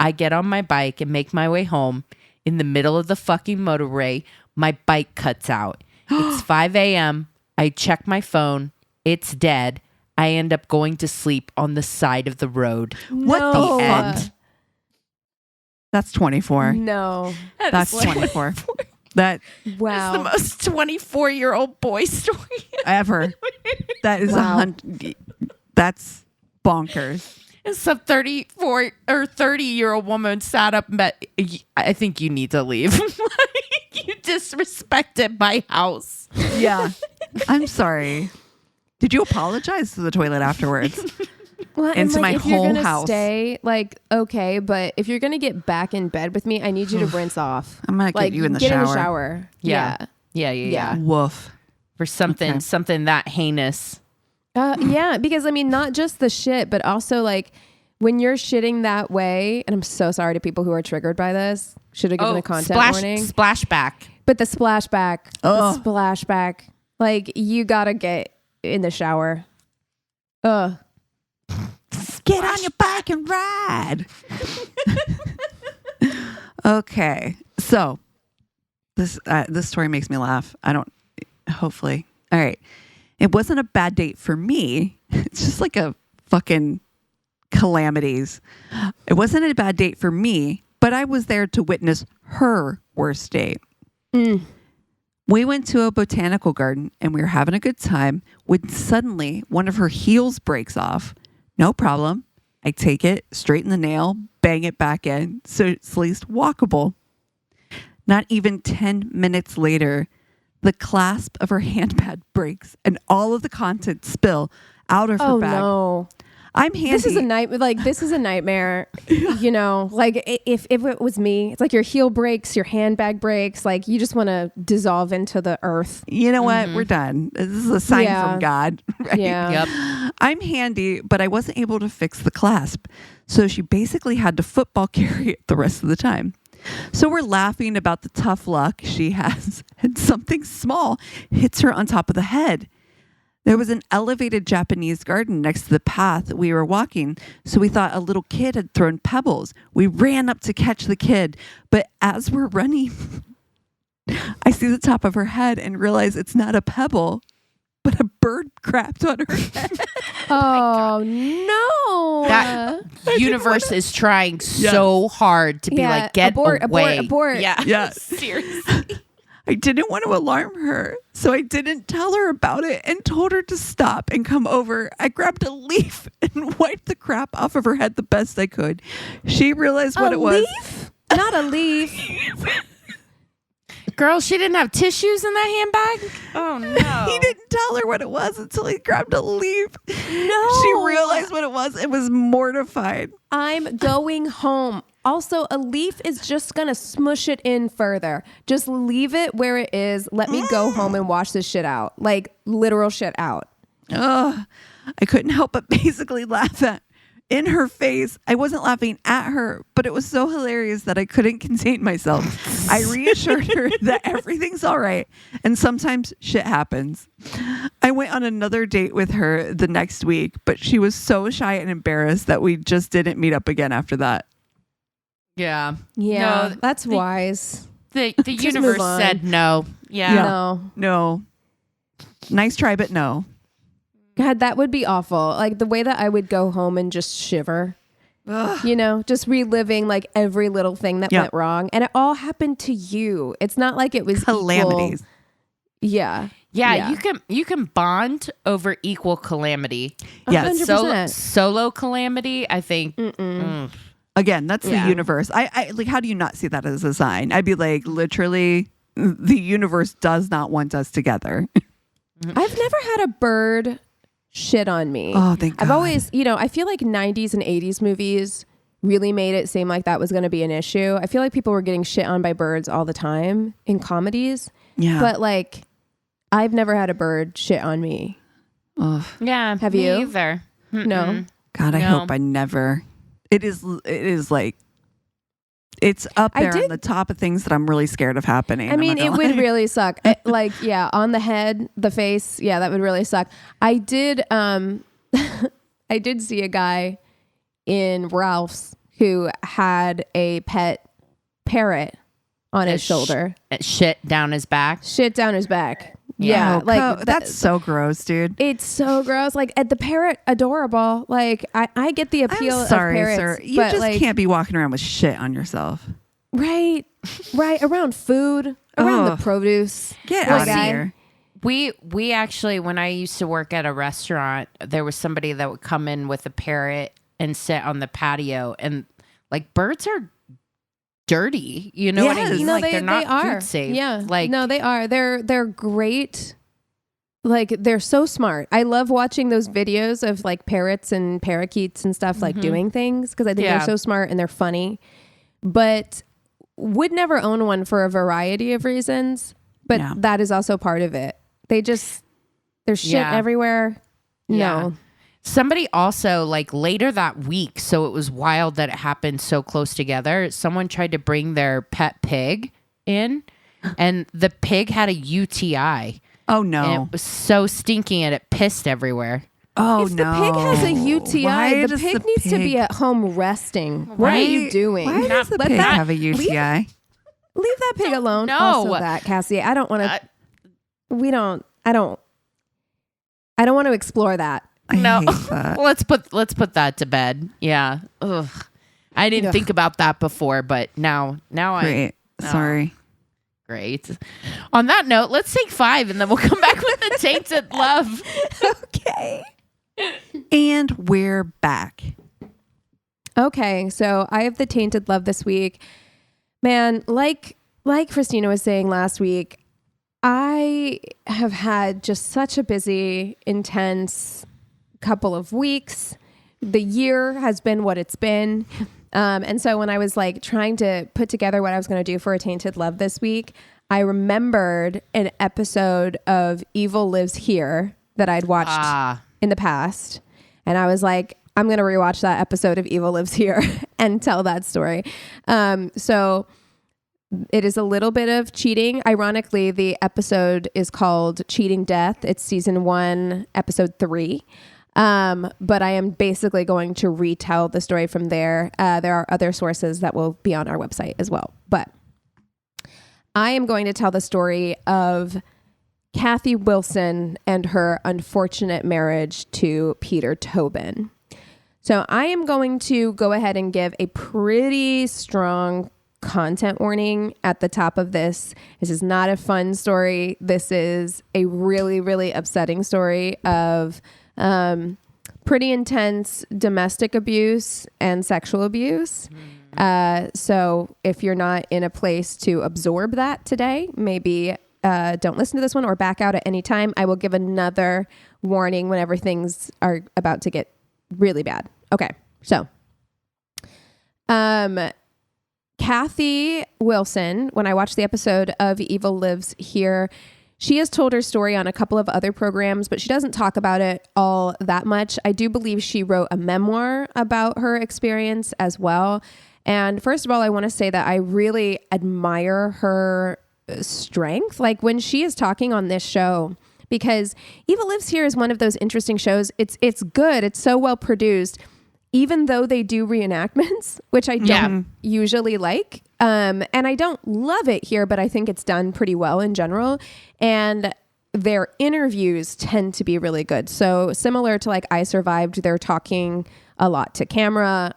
I get on my bike and make my way home. In the middle of the fucking motorway, my bike cuts out. It's 5 a.m. I check my phone. It's dead. I end up going to sleep on the side of the road. What the fuck? That's 24. No. That's 24. That wow. It's the most 24-year-old boy story ever. That is that's bonkers. Some 34 or 30-year-old woman sat up and bet, I think you need to leave. You disrespected my house. Yeah. I'm sorry. Did you apologize to the toilet afterwards? Well, into my if whole you're gonna house. Stay, like, okay, but if you're gonna get back in bed with me, I need you to rinse off. I'm gonna like, get you in the get shower. in the shower. Yeah. Woof. For something that heinous. Yeah, because I mean, not just the shit, but also like when you're shitting that way. And I'm so sorry to people who are triggered by this. Should have given a content warning. Splashback. But the splashback, like you gotta get in the shower. Get on your bike and ride. Okay. So this story makes me laugh. Hopefully. All right. It wasn't a bad date for me. It's just like a fucking calamities. It wasn't a bad date for me, but I was there to witness her worst date. We went to a botanical garden and we were having a good time when suddenly one of her heels breaks off. No problem. I take it, straighten the nail, bang it back in so it's at least walkable. Not even 10 minutes later, the clasp of her handbag breaks and all of the contents spill out of her bag. No. I'm handy. This is a nightmare. You know, like if it was me, it's like your heel breaks, your handbag breaks, like you just want to dissolve into the earth. You know what? We're done. This is a sign from God. Right? Yeah. Yep. I'm handy, but I wasn't able to fix the clasp. So she basically had to football carry it the rest of the time. So we're laughing about the tough luck she has, and something small hits her on top of the head. There was an elevated Japanese garden next to the path we were walking, so we thought a little kid had thrown pebbles. We ran up to catch the kid, but as we're running, I see the top of her head and realize it's not a pebble, but a bird crapped on her head. Oh no! That universe is trying so hard to be like, get abort, away. Abort. Yeah. Seriously. I didn't want to alarm her, so I didn't tell her about it and told her to stop and come over. I grabbed a leaf and wiped the crap off of her head the best I could. She realized what it was. Leaf? Not a leaf. Girl, she didn't have tissues in that handbag? Oh, no. He didn't tell her what it was until he grabbed a leaf. No. She realized what it was and was mortified. I'm going home. Also, a leaf is just going to smush it in further. Just leave it where it is. Let me go home and wash this shit out. Like, literal shit out. Ugh. I couldn't help but basically laugh in her face. I wasn't laughing at her, but it was so hilarious that I couldn't contain myself. I reassured her that everything's all right, and sometimes shit happens. I went on another date with her the next week, but she was so shy and embarrassed that we just didn't meet up again after that. Yeah. Yeah, No, that's wise. The universe move on. said no. Yeah. No. Nice try, but no. God, that would be awful. Like the way that I would go home and just shiver. Ugh. You know, just reliving like every little thing that went wrong. And it all happened to you. It's not like it was Calamities. equal. Yeah. Yeah, you can bond over equal calamity. Yeah. 100%. Solo calamity, I think. Again, that's the universe. I like, how do you not see that as a sign? I'd be like, literally, the universe does not want us together. I've never had a bird shit on me. Oh, thank God. I've always, I feel like 90s and 80s movies really made it seem like that was going to be an issue. I feel like people were getting shit on by birds all the time in comedies. Yeah. But like, I've never had a bird shit on me. Ugh. Yeah. Have me you? either. No. God, I hope I never. It is like, it's up there on the top of things that I'm really scared of happening. I mean, it would really suck. On the head, the face. Yeah, that would really suck. I did I did see a guy in Ralph's who had a pet parrot on his shoulder. Shit down his back. Yeah, that's so gross, dude. It's so gross. Like, at the parrot, adorable. Like, I get the appeal of parrots. Sir. You just can't be walking around with shit on yourself. Right. Around food, around the produce. Get out of here. We actually, when I used to work at a restaurant, there was somebody that would come in with a parrot and sit on the patio, and like, birds are dirty. You know what I mean? Like, they're not food safe. Yeah. Like, no, they are. They're great. Like, they're so smart. I love watching those videos of like parrots and parakeets and stuff like doing things, because I think they're so smart and they're funny. But would never own one for a variety of reasons. But that is also part of it. There's shit everywhere. Yeah. No. Somebody also, like, later that week, so it was wild that it happened so close together, someone tried to bring their pet pig in, and the pig had a UTI. Oh, no. And it was so stinky, and it pissed everywhere. Oh, if the pig has a UTI, the pig needs to be at home resting. What are you doing? Why does the pig have a UTI? Leave that pig alone. No. Also that, Cassie. I don't want to... I don't want to explore that. No. let's put that to bed. Yeah. Ugh. I didn't think about that before, but now Great. Sorry. Great. On that note, let's take 5 and then we'll come back with the Tainted Love. Okay. And we're back. Okay, so I have the Tainted Love this week. Man, like Christina was saying last week, I have had just such a busy, intense couple of weeks. The year has been what it's been. And so when I was like trying to put together what I was going to do for a Tainted Love this week, I remembered an episode of Evil Lives Here that I'd watched in the past. And I was like, I'm going to rewatch that episode of Evil Lives Here and tell that story. So it is a little bit of cheating. Ironically, the episode is called Cheating Death. It's season 1, episode 3. But I am basically going to retell the story from there. There are other sources that will be on our website as well. But I am going to tell the story of Cathy Wilson and her unfortunate marriage to Peter Tobin. So I am going to go ahead and give a pretty strong content warning at the top of this. This is not a fun story. This is a really, really upsetting story of pretty intense domestic abuse and sexual abuse. So if you're not in a place to absorb that today, maybe don't listen to this one or back out at any time. I will give another warning whenever things are about to get really bad. Okay, so Cathy Wilson, when I watched the episode of Evil Lives Here, she has told her story on a couple of other programs, but she doesn't talk about it all that much. I do believe she wrote a memoir about her experience as well. And first of all, I want to say that I really admire her strength. Like when she is talking on this show, because Evil Lives Here is one of those interesting shows. It's good. It's so well produced. Even though they do reenactments, which I don't usually like. And I don't love it here, but I think it's done pretty well in general. And their interviews tend to be really good. So similar to like I Survived, they're talking a lot to camera,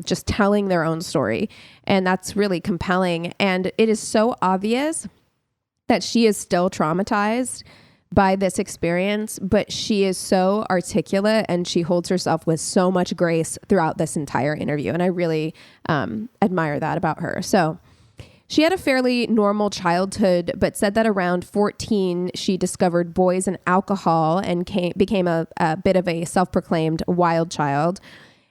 just telling their own story. And that's really compelling. And it is so obvious that she is still traumatized by this experience, but she is so articulate and she holds herself with so much grace throughout this entire interview. And I really admire that about her. So she had a fairly normal childhood, but said that around 14, she discovered boys and alcohol and became a bit of a self-proclaimed wild child.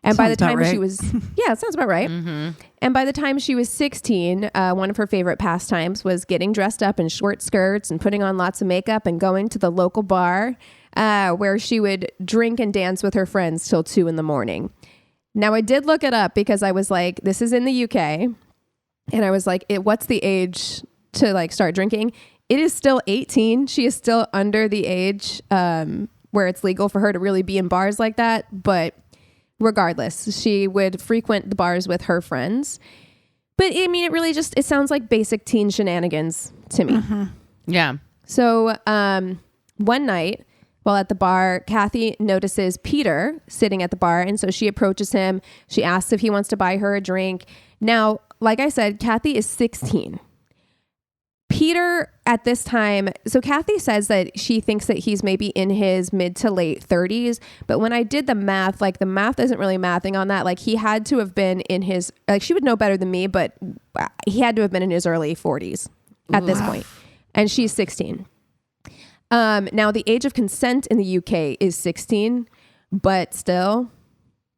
And by the time she was, yeah, it sounds about right. Mm-hmm. And by the time she was 16, one of her favorite pastimes was getting dressed up in short skirts and putting on lots of makeup and going to the local bar where she would drink and dance with her friends till 2 a.m. Now, I did look it up because I was like, this is in the UK. And I was like, what's the age to like start drinking? It is still 18. She is still under the age where it's legal for her to really be in bars like that. But regardless, she would frequent the bars with her friends. But I mean, it sounds like basic teen shenanigans to me. Mm-hmm. Yeah. So one night while at the bar, Cathy notices Peter sitting at the bar. And so she approaches him. She asks if he wants to buy her a drink. Now, like I said, Cathy is 16. Peter at this time, so Cathy says that she thinks that he's maybe in his mid to late 30s. But when I did the math, like the math isn't really mathing on that. Like he had to have been in his, like she would know better than me, but he had to have been in his early 40s at this point. And she's 16. Now the age of consent in the UK is 16, but still,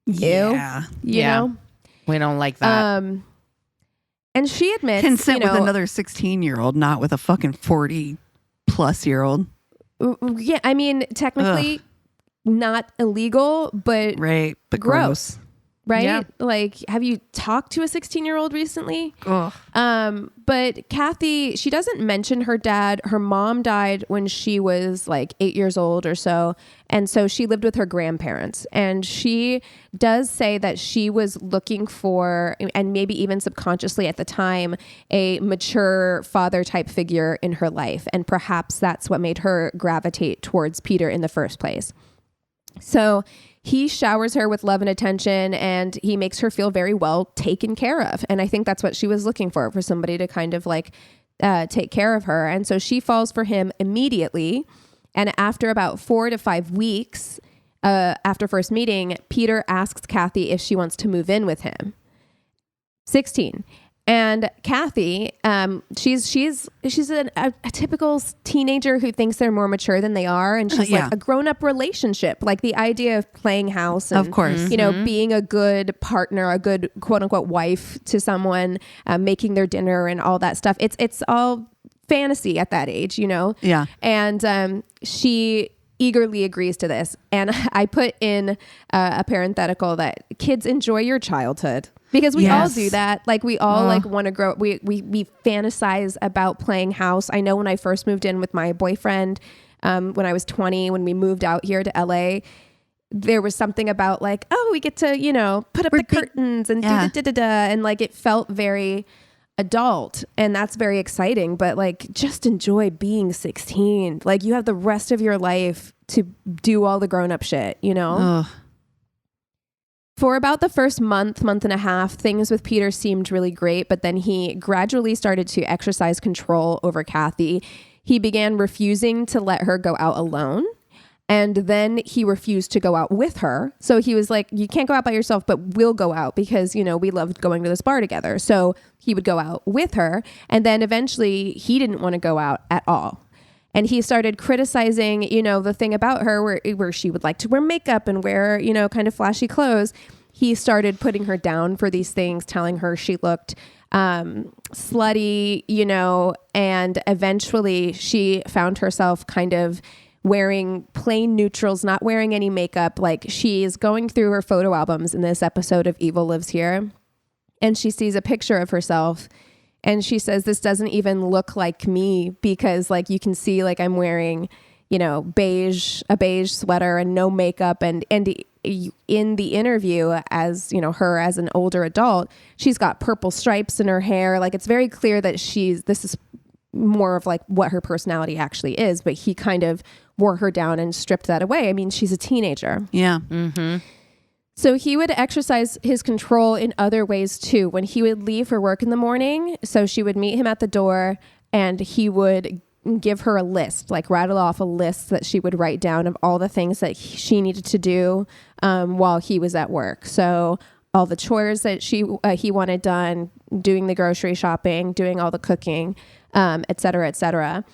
yeah, you know, we don't like that. And she admits consent with another 16-year-old, not with a fucking 40-plus-year-old. Yeah, I mean, technically not illegal, but right, but gross. Right? Yeah. Like, have you talked to a 16-year-old recently? Ugh. But Cathy, she doesn't mention her dad. Her mom died when she was like 8 years old or so. And so she lived with her grandparents. And she does say that she was looking for, and maybe even subconsciously at the time, a mature father type figure in her life. And perhaps that's what made her gravitate towards Peter in the first place. So he showers her with love and attention, and he makes her feel very well taken care of. And I think that's what she was looking for somebody to kind of like take care of her. And so she falls for him immediately. And after about 4 to 5 weeks after first meeting, Peter asks Cathy if she wants to move in with him. 16. And Cathy, she's a typical teenager who thinks they're more mature than they are. And she's like a grown-up relationship, like the idea of playing house and, of course, you know, being a good partner, a good quote unquote wife to someone, making their dinner and all that stuff. It's all fantasy at that age, you know? Yeah. And she eagerly agrees to this. And I put in a parenthetical that kids enjoy your childhood. Because we all do that. Like we all like want to grow. We fantasize about playing house. I know when I first moved in with my boyfriend, when I was 20, when we moved out here to LA, there was something about like, oh, we get to, you know, put up the curtains and do the da-da-da. And like, it felt very adult, and that's very exciting, but like, just enjoy being 16. Like you have the rest of your life to do all the grown up shit, you know? Ugh. For about the first month and a half, things with Peter seemed really great, but then he gradually started to exercise control over Cathy. He began refusing to let her go out alone, and then he refused to go out with her. So he was like, you can't go out by yourself, but we'll go out because, you know, we loved going to this bar together. So he would go out with her, and then eventually he didn't want to go out at all. And he started criticizing, you know, the thing about her where she would like to wear makeup and wear, you know, kind of flashy clothes. He started putting her down for these things, telling her she looked slutty, you know, and eventually she found herself kind of wearing plain neutrals, not wearing any makeup. Like she's going through her photo albums in this episode of Evil Lives Here, and she sees a picture of herself. And she says, this doesn't even look like me because like you can see like I'm wearing, you know, a beige sweater and no makeup. And in the interview, as you know, her as an older adult, she's got purple stripes in her hair. Like it's very clear that this is more of like what her personality actually is. But he kind of wore her down and stripped that away. I mean, she's a teenager. Yeah. Mm-hmm. So he would exercise his control in other ways too. When he would leave for work in the morning, so she would meet him at the door and he would give her a list, like rattle off a list that she would write down of all the things that she needed to do while he was at work. So all the chores that he wanted done, doing the grocery shopping, doing all the cooking, et cetera, et cetera.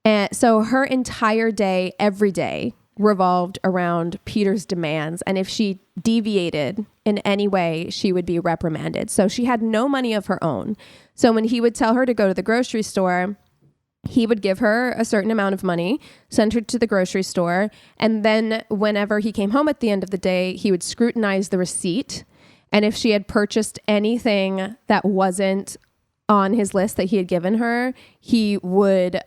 And so her entire day, every day, revolved around Peter's demands. And if she deviated in any way, she would be reprimanded. So she had no money of her own. So when he would tell her to go to the grocery store, He would give her a certain amount of money, send her to the grocery store, and then whenever he came home at the end of the day, he would scrutinize the receipt. And if she had purchased anything that wasn't on his list that he had given her, he would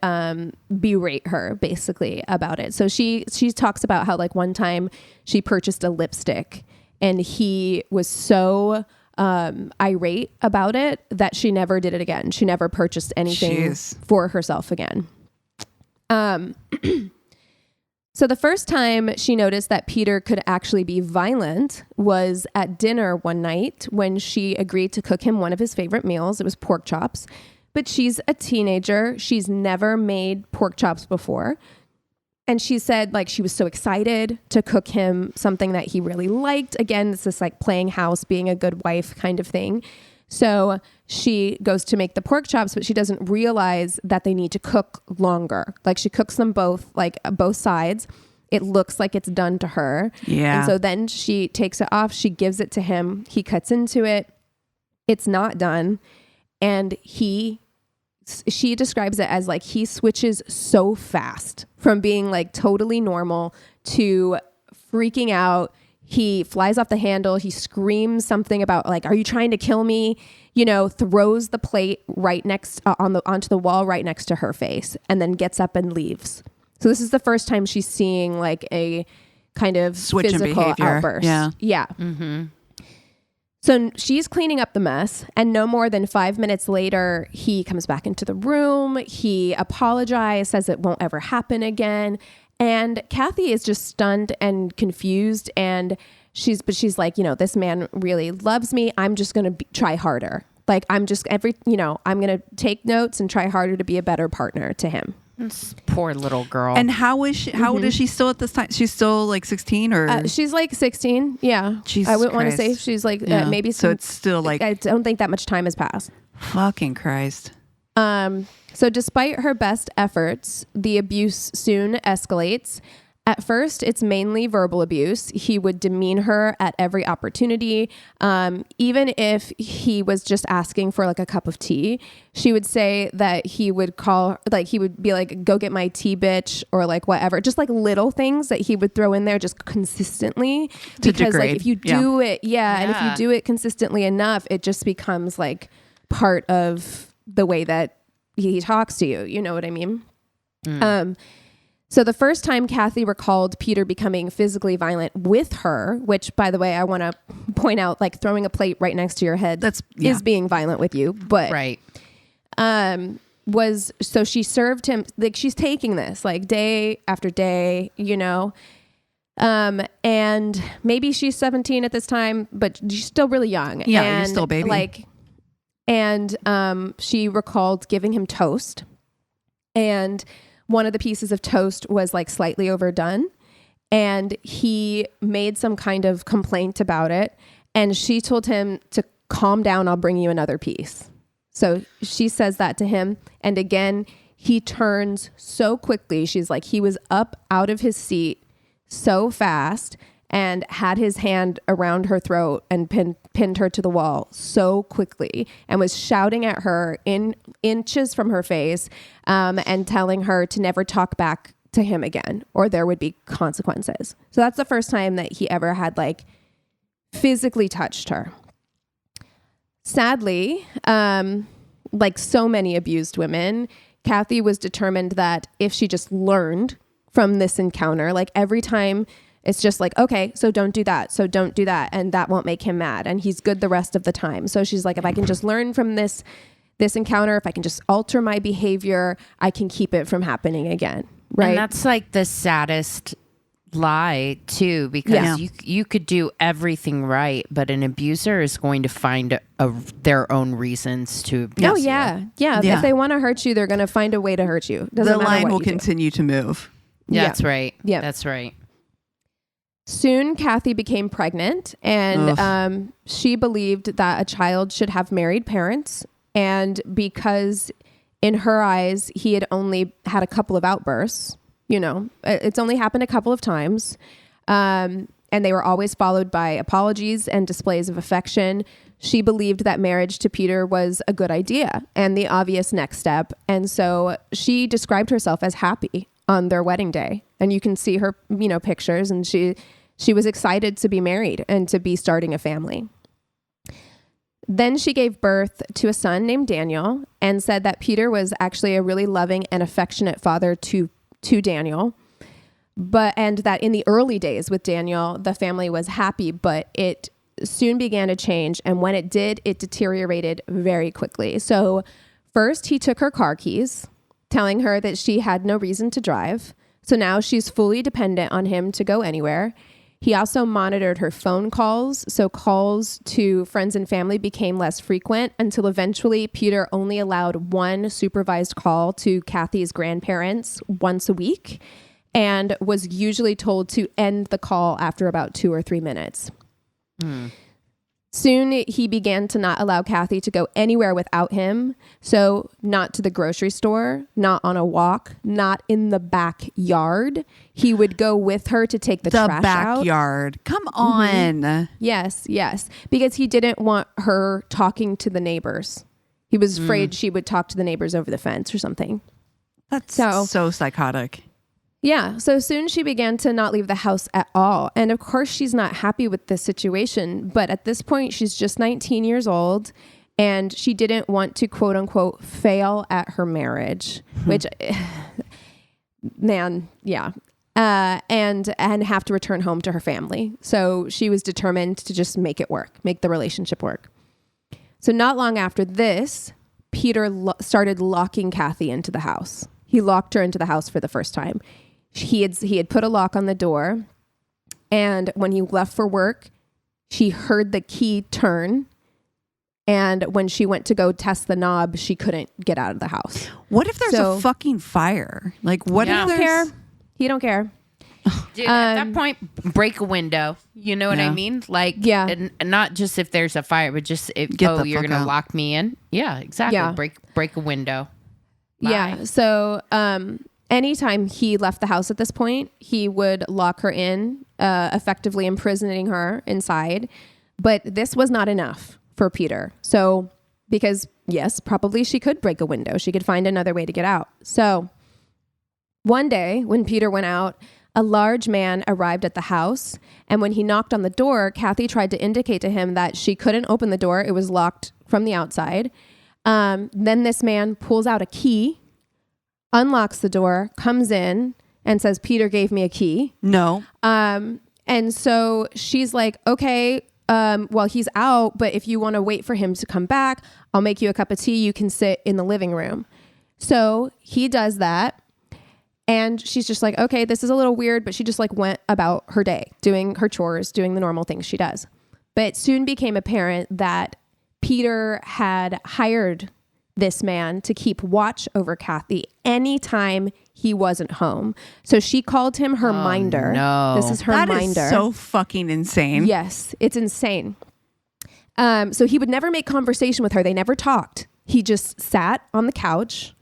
berate her basically about it. So she talks about how like one time she purchased a lipstick and he was so irate about it that she never did it again. She never purchased anything for herself again. So the first time she noticed that Peter could actually be violent was at dinner one night when she agreed to cook him one of his favorite meals. It was pork chops, but she's a teenager. She's never made pork chops before. And she said like she was so excited to cook him something that he really liked. Again, it's this like playing house, being a good wife kind of thing. So she goes to make the pork chops, but she doesn't realize that they need to cook longer. Like she cooks them both, like both sides. It looks like it's done to her. Yeah. And so then she takes it off. She gives it to him. He cuts into it. It's not done. And she describes it as like he switches so fast from being like totally normal to freaking out. He flies off the handle. He screams something about like, "Are you trying to kill me?" You know, throws the plate right next onto the wall right next to her face, and then gets up and leaves. So this is the first time she's seeing like a kind of switch physical in behavior. outburst. Yeah. Mm-hmm. So she's cleaning up the mess, and no more than 5 minutes later, he comes back into the room. He apologizes, says it won't ever happen again. And Cathy is just stunned and confused. And she's like, you know, this man really loves me. I'm just going to try harder. Like I'm going to take notes and try harder to be a better partner to him. This poor little girl. And how is she? How old is she still at this time? She's still like 16 or? She's like 16. Yeah. Jesus I wouldn't want to Christ. say she's like maybe. So it's still like. I don't think that much time has passed. Fucking Christ. So despite her best efforts, the abuse soon escalates. At first, it's mainly verbal abuse. He would demean her at every opportunity. Even if he was just asking for like a cup of tea, she would say that he would be like, "Go get my tea, bitch," or like whatever. Just like little things that he would throw in there just consistently. Because like if you do it, and if you do it consistently enough, it just becomes like part of the way that he talks to you. You know what I mean? So the first time Cathy recalled Peter becoming physically violent with her, which by the way, I want to point out, like throwing a plate right next to your head is being violent with you, but right. So she served him, like she's taking this like day after day, you know, and maybe she's 17 at this time, but she's still really young. Yeah, and you're still a baby. She recalled giving him toast, and one of the pieces of toast was like slightly overdone, and he made some kind of complaint about it. And she told him to calm down. I'll bring you another piece. So she says that to him. And again, he turns so quickly. She's like, he was up out of his seat so fast and had his hand around her throat and pinned her to the wall so quickly, and was shouting at her in inches from her face, and telling her to never talk back to him again or there would be consequences. So that's the first time that he ever had like physically touched her. Sadly, like so many abused women, Cathy was determined that if she just learned from this encounter, like every time it's just like, okay, so don't do that. So don't do that. And that won't make him mad. And he's good the rest of the time. So she's like, if I can just learn from this encounter, if I can just alter my behavior, I can keep it from happening again. Right. And that's like the saddest lie too, because you could do everything right, but an abuser is going to find their own reasons to abuse you. Yeah. If they want to hurt you, they're going to find a way to hurt you. Doesn't the matter line what will you do. continue to move. That's right. Yeah. That's right. Soon, Cathy became pregnant, and she believed that a child should have married parents. And because in her eyes, he had only had a couple of outbursts, you know, it's only happened a couple of times. And they were always followed by apologies and displays of affection. she believed that marriage to Peter was a good idea and the obvious next step. And so she described herself as happy on their wedding day. And you can see her, pictures, and she was excited to be married and to be starting a family. Then she gave birth to a son named Daniel and said that Peter was actually a really loving and affectionate father to Daniel. And that in the early days with Daniel, the family was happy, but it soon began to change. And when it did, it deteriorated very quickly. So first he took her car keys, telling her that she had no reason to drive. So now she's fully dependent on him to go anywhere. He also monitored her phone calls. So calls to friends and family became less frequent until eventually Peter only allowed one supervised call to Cathy's grandparents once a week and was usually told to end the call after about 2 or 3 minutes. Soon he began to not allow Cathy to go anywhere without him. So not to the grocery store, not on a walk, not in the backyard. He would go with her to take the trash out. The backyard. Come on. Mm-hmm. Yes. Because he didn't want her talking to the neighbors. He was afraid she would talk to the neighbors over the fence or something. That's so psychotic. Yeah. So soon she began to not leave the house at all. And of course, she's not happy with this situation. But at this point, she's just 19 years old. And she didn't want to, quote unquote, fail at her marriage, which, man, yeah. And have to return home to her family. So she was determined to just make it work, make the relationship work. So not long after this, Peter started locking Cathy into the house. He locked her into the house for the first time. He had put a lock on the door, and when he left for work, she heard the key turn, and when she went to go test the knob, she couldn't get out of the house. What if there's a fucking fire? Like, what if there's... He don't care. Dude, at that point, break a window. You know what I mean? Like, and not just if there's a fire, but just if, you're going to lock me in. Yeah, exactly. Yeah. Break a window. Bye. Yeah. So, anytime he left the house at this point, he would lock her in, effectively imprisoning her inside. But this was not enough for Peter. So, because yes, probably she could break a window. She could find another way to get out. So one day when Peter went out, a large man arrived at the house. And when he knocked on the door, Cathy tried to indicate to him that she couldn't open the door. It was locked from the outside. Then this man pulls out a key, unlocks the door, comes in, and says, Peter gave me a key. No. And so she's like, okay, well, he's out, but if you want to wait for him to come back, I'll make you a cup of tea. You can sit in the living room. So he does that. And she's just like, okay, this is a little weird, but she just like went about her day, doing her chores, doing the normal things she does. But it soon became apparent that Peter had hired this man to keep watch over Cathy anytime he wasn't home. So she called him her minder. No. This is her minder. That is so fucking insane. Yes, it's insane. So he would never make conversation with her. They never talked. He just sat on the couch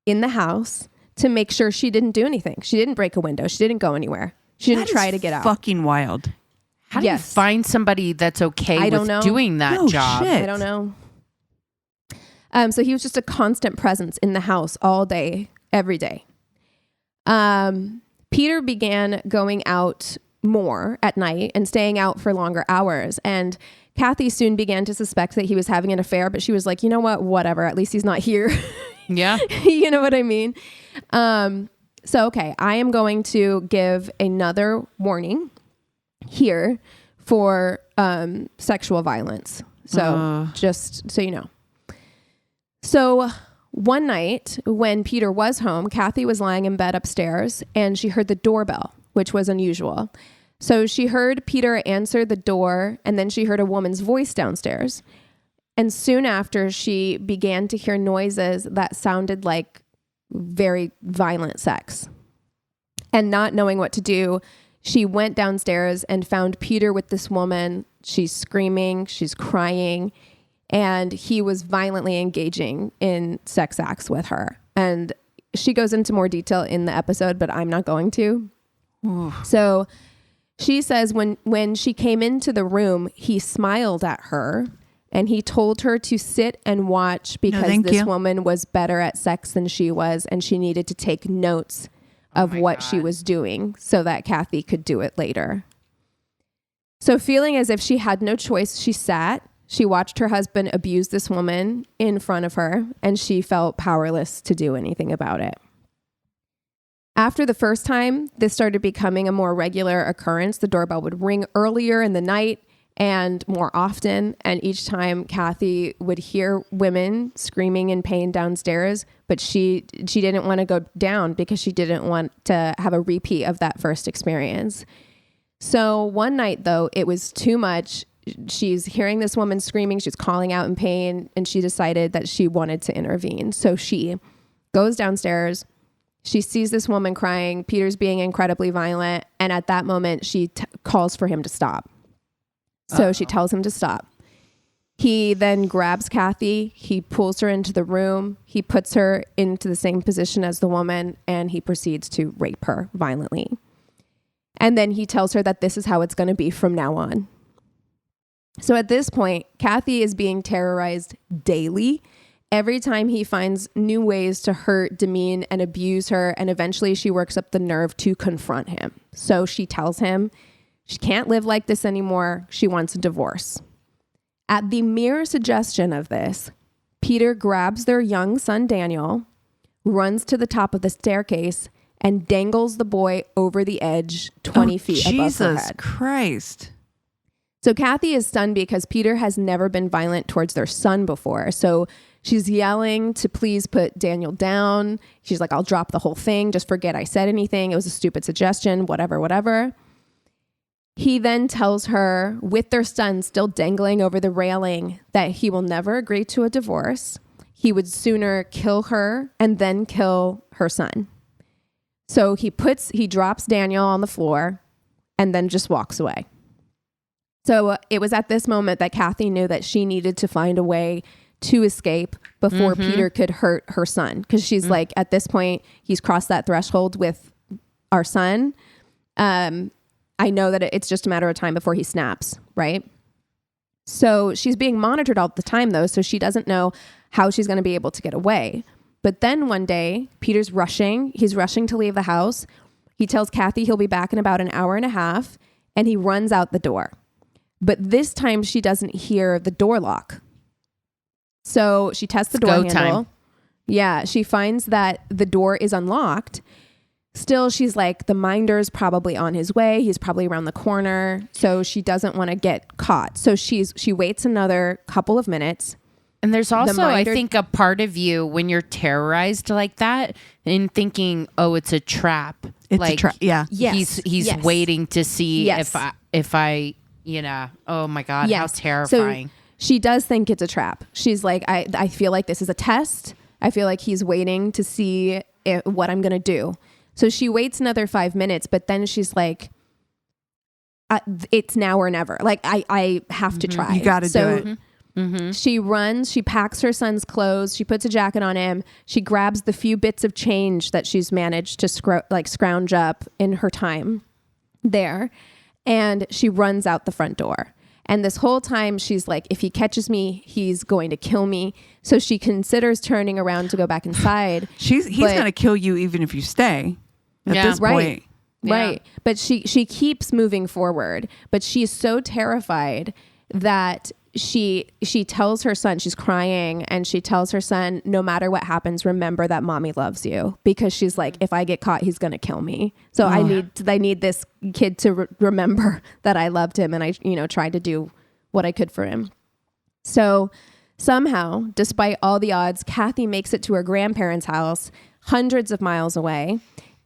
in the house to make sure she didn't do anything. She didn't break a window. She didn't go anywhere. She didn't try to get out. Fucking wild. How do you find somebody that's okay with doing that job? Shit. I don't know. So he was just a constant presence in the house all day, every day. Peter began going out more at night and staying out for longer hours. And Cathy soon began to suspect that he was having an affair, but she was like, you know what? Whatever. At least he's not here. Yeah. You know what I mean? So, okay, I am going to give another warning here for sexual violence. So just so you know. So one night when Peter was home, Cathy was lying in bed upstairs and she heard the doorbell, which was unusual. So she heard Peter answer the door and then she heard a woman's voice downstairs. And soon after, she began to hear noises that sounded like very violent sex. And not knowing what to do, she went downstairs and found Peter with this woman. She's screaming, she's crying, and he was violently engaging in sex acts with her. And she goes into more detail in the episode, but I'm not going to. So she says when she came into the room, he smiled at her and he told her to sit and watch because this woman was better at sex than she was, and she needed to take notes of what she was doing so that Cathy could do it later. So feeling as if she had no choice, she sat. She watched her husband abuse this woman in front of her, and she felt powerless to do anything about it. After the first time, this started becoming a more regular occurrence. The doorbell would ring earlier in the night and more often. And each time Cathy would hear women screaming in pain downstairs, but she didn't want to go down because she didn't want to have a repeat of that first experience. So one night, though, it was too much. She's hearing this woman screaming. She's calling out in pain, and she decided that she wanted to intervene. So she goes downstairs. She sees this woman crying. Peter's being incredibly violent. And at that moment, she calls for him to stop. So she tells him to stop. He then grabs Cathy. He pulls her into the room. He puts her into the same position as the woman, and he proceeds to rape her violently. And then he tells her that this is how it's going to be from now on. So at this point, Cathy is being terrorized daily. Every time he finds new ways to hurt, demean, and abuse her, and eventually she works up the nerve to confront him. So she tells him she can't live like this anymore. She wants a divorce. At the mere suggestion of this, Peter grabs their young son, Daniel, runs to the top of the staircase, and dangles the boy over the edge 20 feet above her head. Jesus Christ. So Cathy is stunned because Peter has never been violent towards their son before. So she's yelling to please put Daniel down. She's like, I'll drop the whole thing. Just forget I said anything. It was a stupid suggestion, whatever. He then tells her, with their son still dangling over the railing, that he will never agree to a divorce. He would sooner kill her and then kill her son. So he drops Daniel on the floor and then just walks away. So it was at this moment that Cathy knew that she needed to find a way to escape before Peter could hurt her son. Because she's like, at this point, he's crossed that threshold with our son. I know that it's just a matter of time before he snaps, right? So she's being monitored all the time, though, so she doesn't know how she's going to be able to get away. But then one day, Peter's rushing. He's rushing to leave the house. He tells Cathy he'll be back in about an hour and a half, and he runs out the door. But this time she doesn't hear the door lock. So she tests the door handle. Time. Yeah, she finds that the door is unlocked. Still, she's like, the minder's probably on his way. He's probably around the corner. So she doesn't want to get caught. So she waits another couple of minutes. And there's also, I think, a part of you when you're terrorized like that and thinking, oh, it's a trap. It's like, a trap. Yeah. He's waiting to see if I oh my God, how terrifying. So she does think it's a trap. She's like, I feel like this is a test. I feel like he's waiting to see what I'm going to do. So she waits another 5 minutes, but then she's like, it's now or never. Like, I have to try. You got to do it. Mm-hmm. She runs, she packs her son's clothes, she puts a jacket on him, she grabs the few bits of change that she's managed to scrounge up in her time there, and she runs out the front door. And this whole time she's like, if he catches me, he's going to kill me. So she considers turning around to go back inside. He's going to kill you even if you stay at this point. Right. But she keeps moving forward, but she's so terrified that she tells her son, she's crying, and she tells her son, no matter what happens, remember that mommy loves you, because she's like, if I get caught, he's going to kill me. So I need this kid to remember that I loved him, and I, tried to do what I could for him. So somehow, despite all the odds, Cathy makes it to her grandparents' house, hundreds of miles away,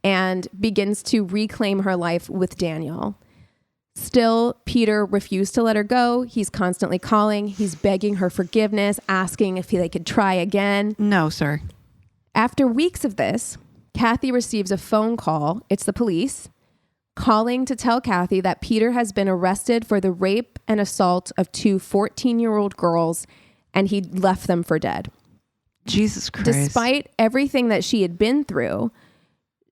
and begins to reclaim her life with Daniel. Still, Peter refused to let her go. He's constantly calling. He's begging her forgiveness, asking if they could try again. No, sir. After weeks of this, Cathy receives a phone call. It's the police calling to tell Cathy that Peter has been arrested for the rape and assault of two 14-year-old girls, and he left them for dead. Jesus Christ. Despite everything that she had been through,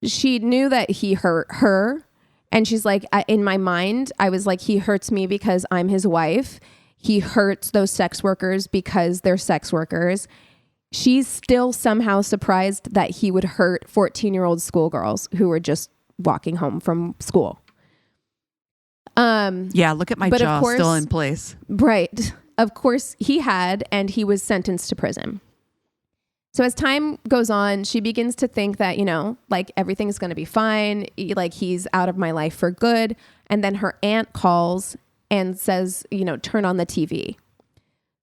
she knew that he hurt her. And she's like, in my mind, I was like, he hurts me because I'm his wife. he hurts those sex workers because they're sex workers. She's still somehow surprised that he would hurt 14-year-old schoolgirls who were just walking home from school. Yeah, look at my jaw still in place. Right. Of course he had, and he was sentenced to prison. So as time goes on, she begins to think that, like everything's going to be fine. Like he's out of my life for good. And then her aunt calls and says, turn on the TV.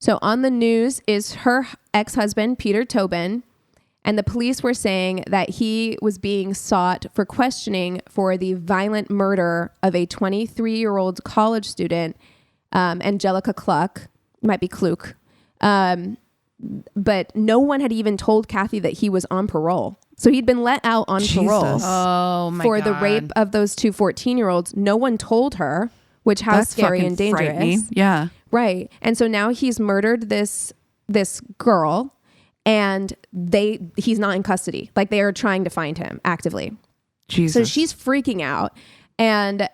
So on the news is her ex-husband, Peter Tobin. And the police were saying that he was being sought for questioning for the violent murder of a 23-year-old college student, Angelica Cluck. Might be Kluk. But no one had even told Cathy that he was on parole. So he'd been let out on parole for the rape of those two 14-year-olds. No one told her, which how scary and dangerous. Yeah. Right. And so now he's murdered this girl. And he's not in custody. Like they are trying to find him actively. Jesus. So she's freaking out, and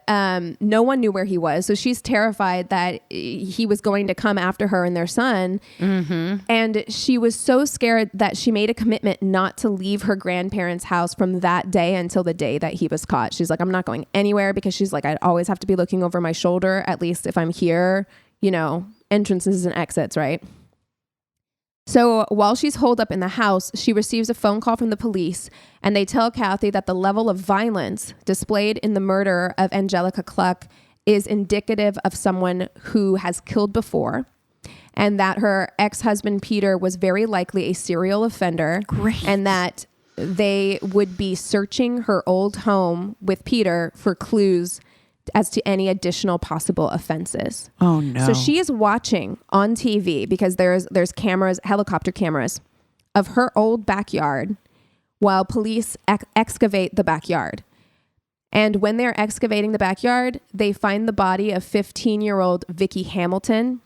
no one knew where he was. So she's terrified that he was going to come after her and their son. Mm-hmm. And she was so scared that she made a commitment not to leave her grandparents' house from that day until the day that he was caught. She's like, I'm not going anywhere, because she's like, I'd always have to be looking over my shoulder, at least if I'm here, entrances and exits, right? So while she's holed up in the house, she receives a phone call from the police, and they tell Cathy that the level of violence displayed in the murder of Angelica Cluck is indicative of someone who has killed before, and that her ex-husband Peter was very likely a serial offender. Great. And that they would be searching her old home with Peter for clues as to any additional possible offenses. Oh no. So she is watching on TV, because there's cameras, helicopter cameras of her old backyard, while police excavate the backyard. And when they're excavating the backyard, they find the body of 15-year-old Vicky Hamilton,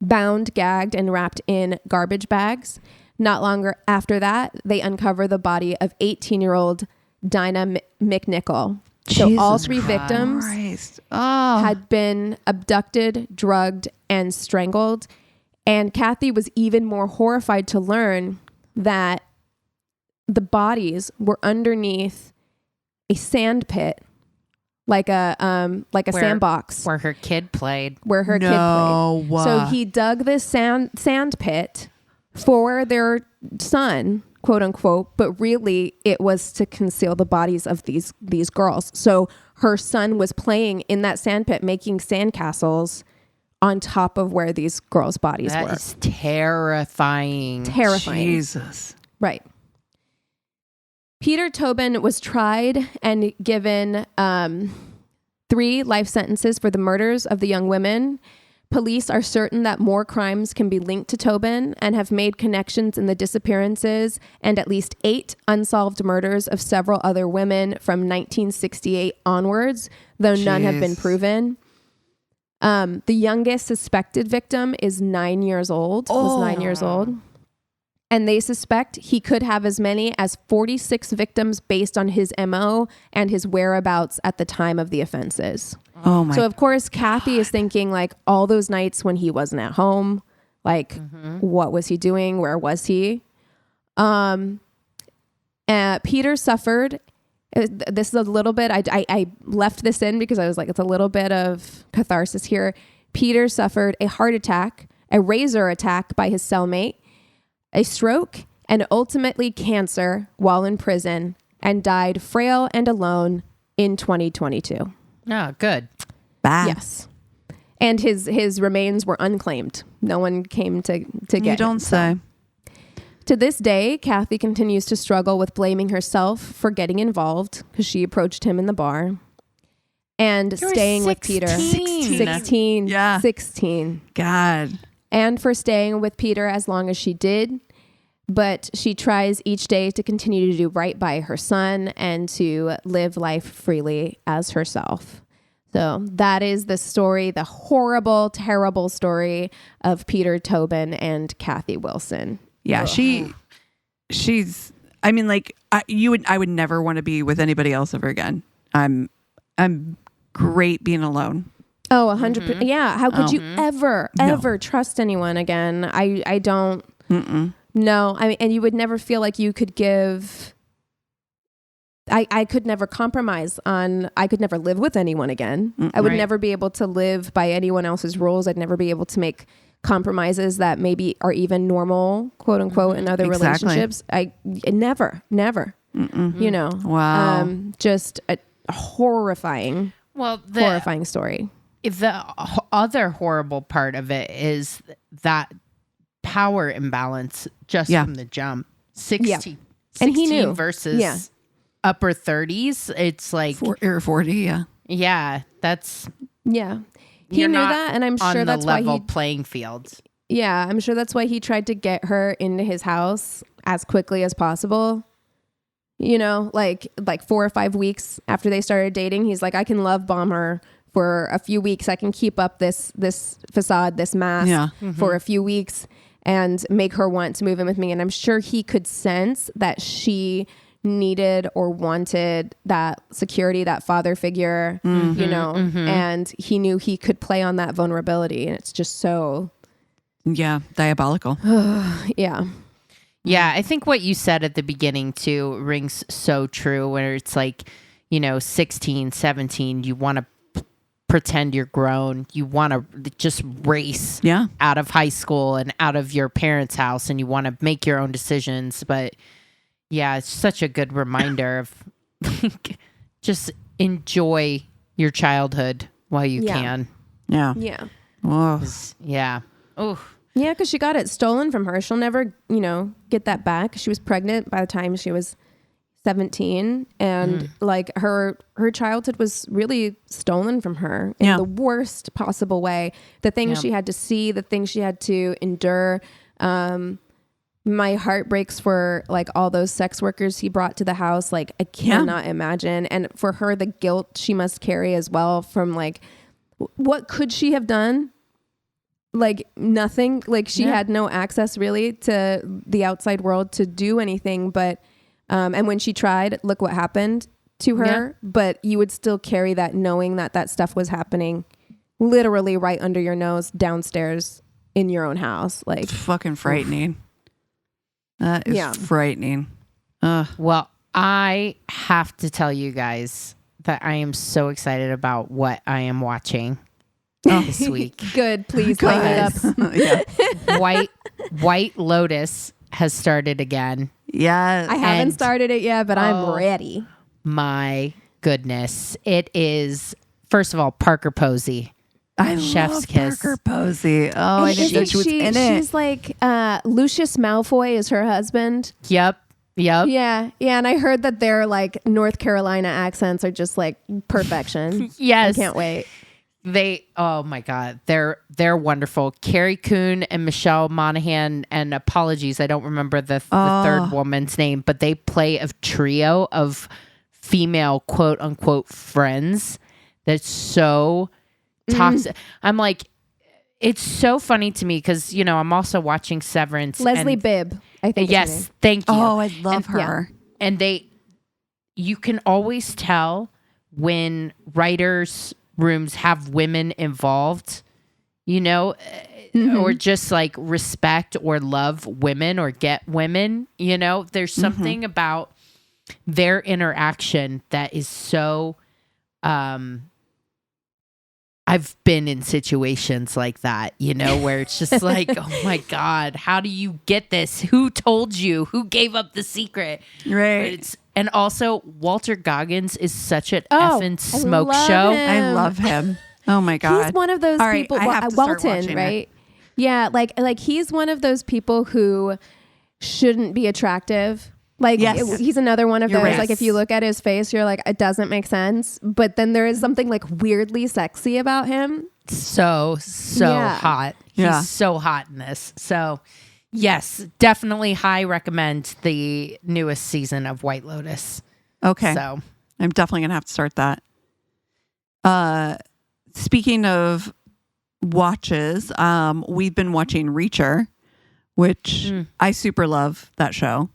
bound, gagged, and wrapped in garbage bags. Not longer after that, they uncover the body of 18-year-old Dinah McNichol. So Jesus all three victims had been abducted, drugged, and strangled. And Cathy was even more horrified to learn that the bodies were underneath a sand pit, like a sandbox where her kid played. So he dug this sand pit for their son, quote unquote, but really it was to conceal the bodies of these girls. So her son was playing in that sand pit, making sandcastles on top of where these girls' bodies were. That is terrifying. Jesus. Right. Peter Tobin was tried and given 3 life sentences for the murders of the young women. Police are certain that more crimes can be linked to Tobin and have made connections in the disappearances and at least 8 unsolved murders of several other women from 1968 onwards, though none have been proven. The youngest suspected victim is 9 years old. And they suspect he could have as many as 46 victims based on his MO and his whereabouts at the time of the offenses. Oh my. So of course, Cathy is thinking, like, all those nights when he wasn't at home, like, what was he doing? Where was he? Peter suffered. This is a little bit, I left this in because I was like, it's a little bit of catharsis here. Peter suffered a heart attack, a razor attack by his cellmate, a stroke, and ultimately cancer while in prison, and died frail and alone in 2022. Oh, good. Bad. Yes. And his remains were unclaimed. No one came to get You don't him, say. To this day, Cathy continues to struggle with blaming herself for getting involved, because she approached him in the bar. And staying with Peter. 16. Yeah. 16. God. And for staying with Peter as long as she did. But she tries each day to continue to do right by her son and to live life freely as herself. So that is the story, the horrible, terrible story of Peter Tobin and Cathy Wilson. Yeah, she's. I mean, like I would never want to be with anybody else ever again. I'm great being alone. Oh, 100%. Yeah. How could you ever trust anyone again? I don't. No. I mean, and you would never feel like you could give. I could never compromise on. I could never live with anyone again. I would never be able to live by anyone else's rules. I'd never be able to make compromises that maybe are even normal, quote unquote, in other relationships. Never. You know. Wow. Just a horrifying story. The other horrible part of it is that power imbalance just from the jump. 16 and he knew versus upper 30s. It's like 40. Yeah, that's he knew that, and I'm sure that's why level playing field. Yeah, I'm sure that's why he tried to get her into his house as quickly as possible. You know, like 4 or 5 weeks after they started dating, he's like, I can love bomb her for a few weeks. I can keep up this facade, this mask for a few weeks and make her want to move in with me. And I'm sure he could sense that she needed or wanted that security, that father figure, you know, and he knew he could play on that vulnerability. And it's just so... diabolical. Yeah, I think what you said at the beginning too rings so true, where it's like, you know, 16, 17, you want to pretend you're grown. You want to just race out of high school and out of your parents' house, and you want to make your own decisions. But yeah, it's such a good reminder of just enjoy your childhood while you can. Yeah. Oh. Yeah. Oh. Yeah, because she got it stolen from her. She'll never, you know, get that back. She was pregnant by the time she was 17, and like her childhood was really stolen from her in the worst possible way. The things she had to see, the things she had to endure. My heart breaks for like all those sex workers he brought to the house. Like I cannot imagine. And for her, the guilt she must carry as well from like, what could she have done? Like nothing. Like she had no access really to the outside world to do anything. But and when she tried, look what happened to her. But you would still carry that knowing that stuff was happening literally right under your nose downstairs in your own house. Like it's fucking frightening. That is frightening. Well, I have to tell you guys that I am so excited about what I am watching this week. Good, please light it up. White Lotus has started again. Yeah, I haven't started it yet, but I'm ready. My goodness, it is first of all Parker Posey. I Chef's love kiss. Parker Posey. Oh, I didn't know she was in it. She's like Lucius Malfoy is her husband. Yep. Yeah, and I heard that their like North Carolina accents are just like perfection. Yes, I can't wait. Oh my God, they're wonderful. Carrie Coon and Michelle Monaghan, and apologies, I don't remember the third woman's name, but they play a trio of female quote unquote friends that's so toxic. I'm like, it's so funny to me because, you know, I'm also watching Severance. Leslie Bibb, I think. Yes, thank you. Oh, I love her. And you can always tell when writers' rooms have women involved, you know, or just like respect or love women or get women, you know, there's something about their interaction that is so, I've been in situations like that, you know, where it's just like, oh my God, how do you get this? Who told you? Who gave up the secret? Right. And also, Walter Goggins is such an effing smoke show. I love him. Oh my God. He's one of those people. I have to start watching right? Yeah, like he's one of those people who shouldn't be attractive. Like he's another one of those. Right. Like if you look at his face, you're like, it doesn't make sense. But then there is something like weirdly sexy about him. So hot. He's so hot in this. So yes, definitely high recommend the newest season of White Lotus. Okay. So I'm definitely going to have to start that. Speaking of watches, we've been watching Reacher, which I super love that show.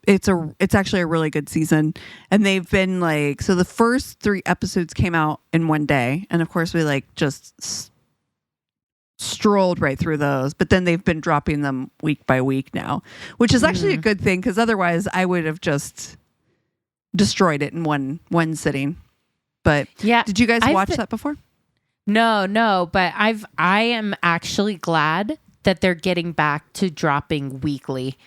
It's actually a really good season, and they've been like, so the first 3 episodes came out in one day, and of course we like just strolled right through those, but then they've been dropping them week by week now, which is actually a good thing, because otherwise I would have just destroyed it in one sitting. But yeah, did you guys watch that before? No, but I am actually glad that they're getting back to dropping weekly.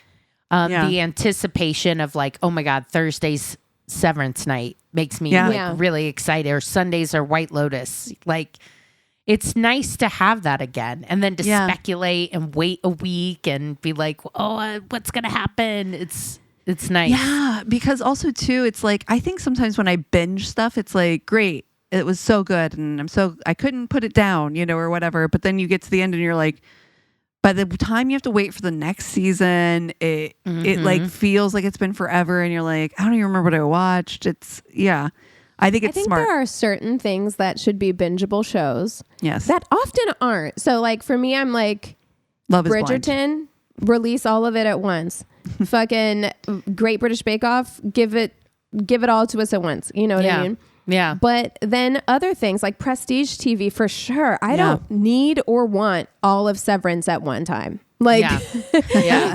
The anticipation of like, oh my God, Thursday's Severance night makes me really excited, or Sundays are White Lotus. Like, it's nice to have that again, and then to speculate and wait a week and be like, oh, what's going to happen? It's nice. Yeah, because also too, it's like, I think sometimes when I binge stuff, it's like, great, it was so good, and I couldn't put it down, or whatever. But then you get to the end and you're like, by the time you have to wait for the next season, it like feels like it's been forever, and you're like, I don't even remember what I watched. I think smart. There are certain things that should be bingeable shows. Yes. That often aren't. So like for me, I'm like, Love is Bridgerton, release all of it at once. Fucking Great British Bake Off, give it all to us at once. You know what I mean? Yeah. But then other things like Prestige TV, for sure. I don't need or want all of Severance at one time. Like,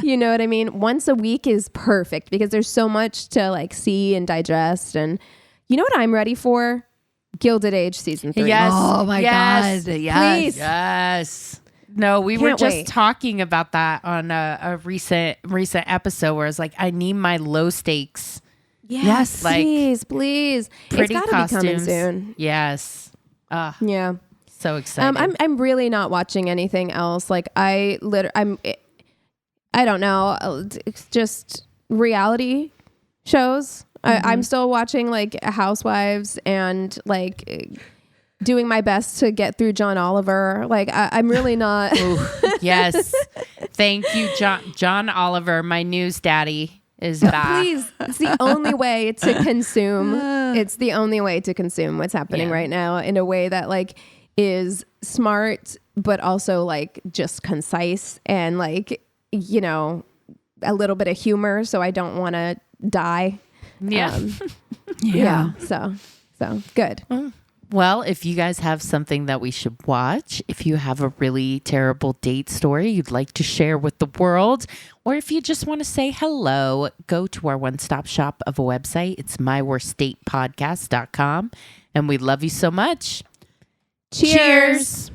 you know what I mean? Once a week is perfect, because there's so much to like see and digest. And you know what I'm ready for? Gilded Age season 3. Yes. Oh my God. Yes. Please. Yes. No, we were just talking about that on a recent episode where it's like, I need my low stakes. Yes, like, please. It's got to be coming soon. Yes. Yeah. So excited. I'm really not watching anything else. Like I don't know. It's just reality shows. I'm still watching like Housewives and like doing my best to get through John Oliver. Like I'm really not. Yes. Thank you, John Oliver, my news daddy. Is back. Please, it's the only way to consume. It's the only way to consume what's happening right now in a way that like is smart, but also like just concise and like, a little bit of humor. So I don't want to die. Yeah. So good. Well, if you guys have something that we should watch, if you have a really terrible date story you'd like to share with the world, or if you just want to say hello, go to our one-stop shop of a website. It's myworstdatepodcast.com. And we love you so much. Cheers.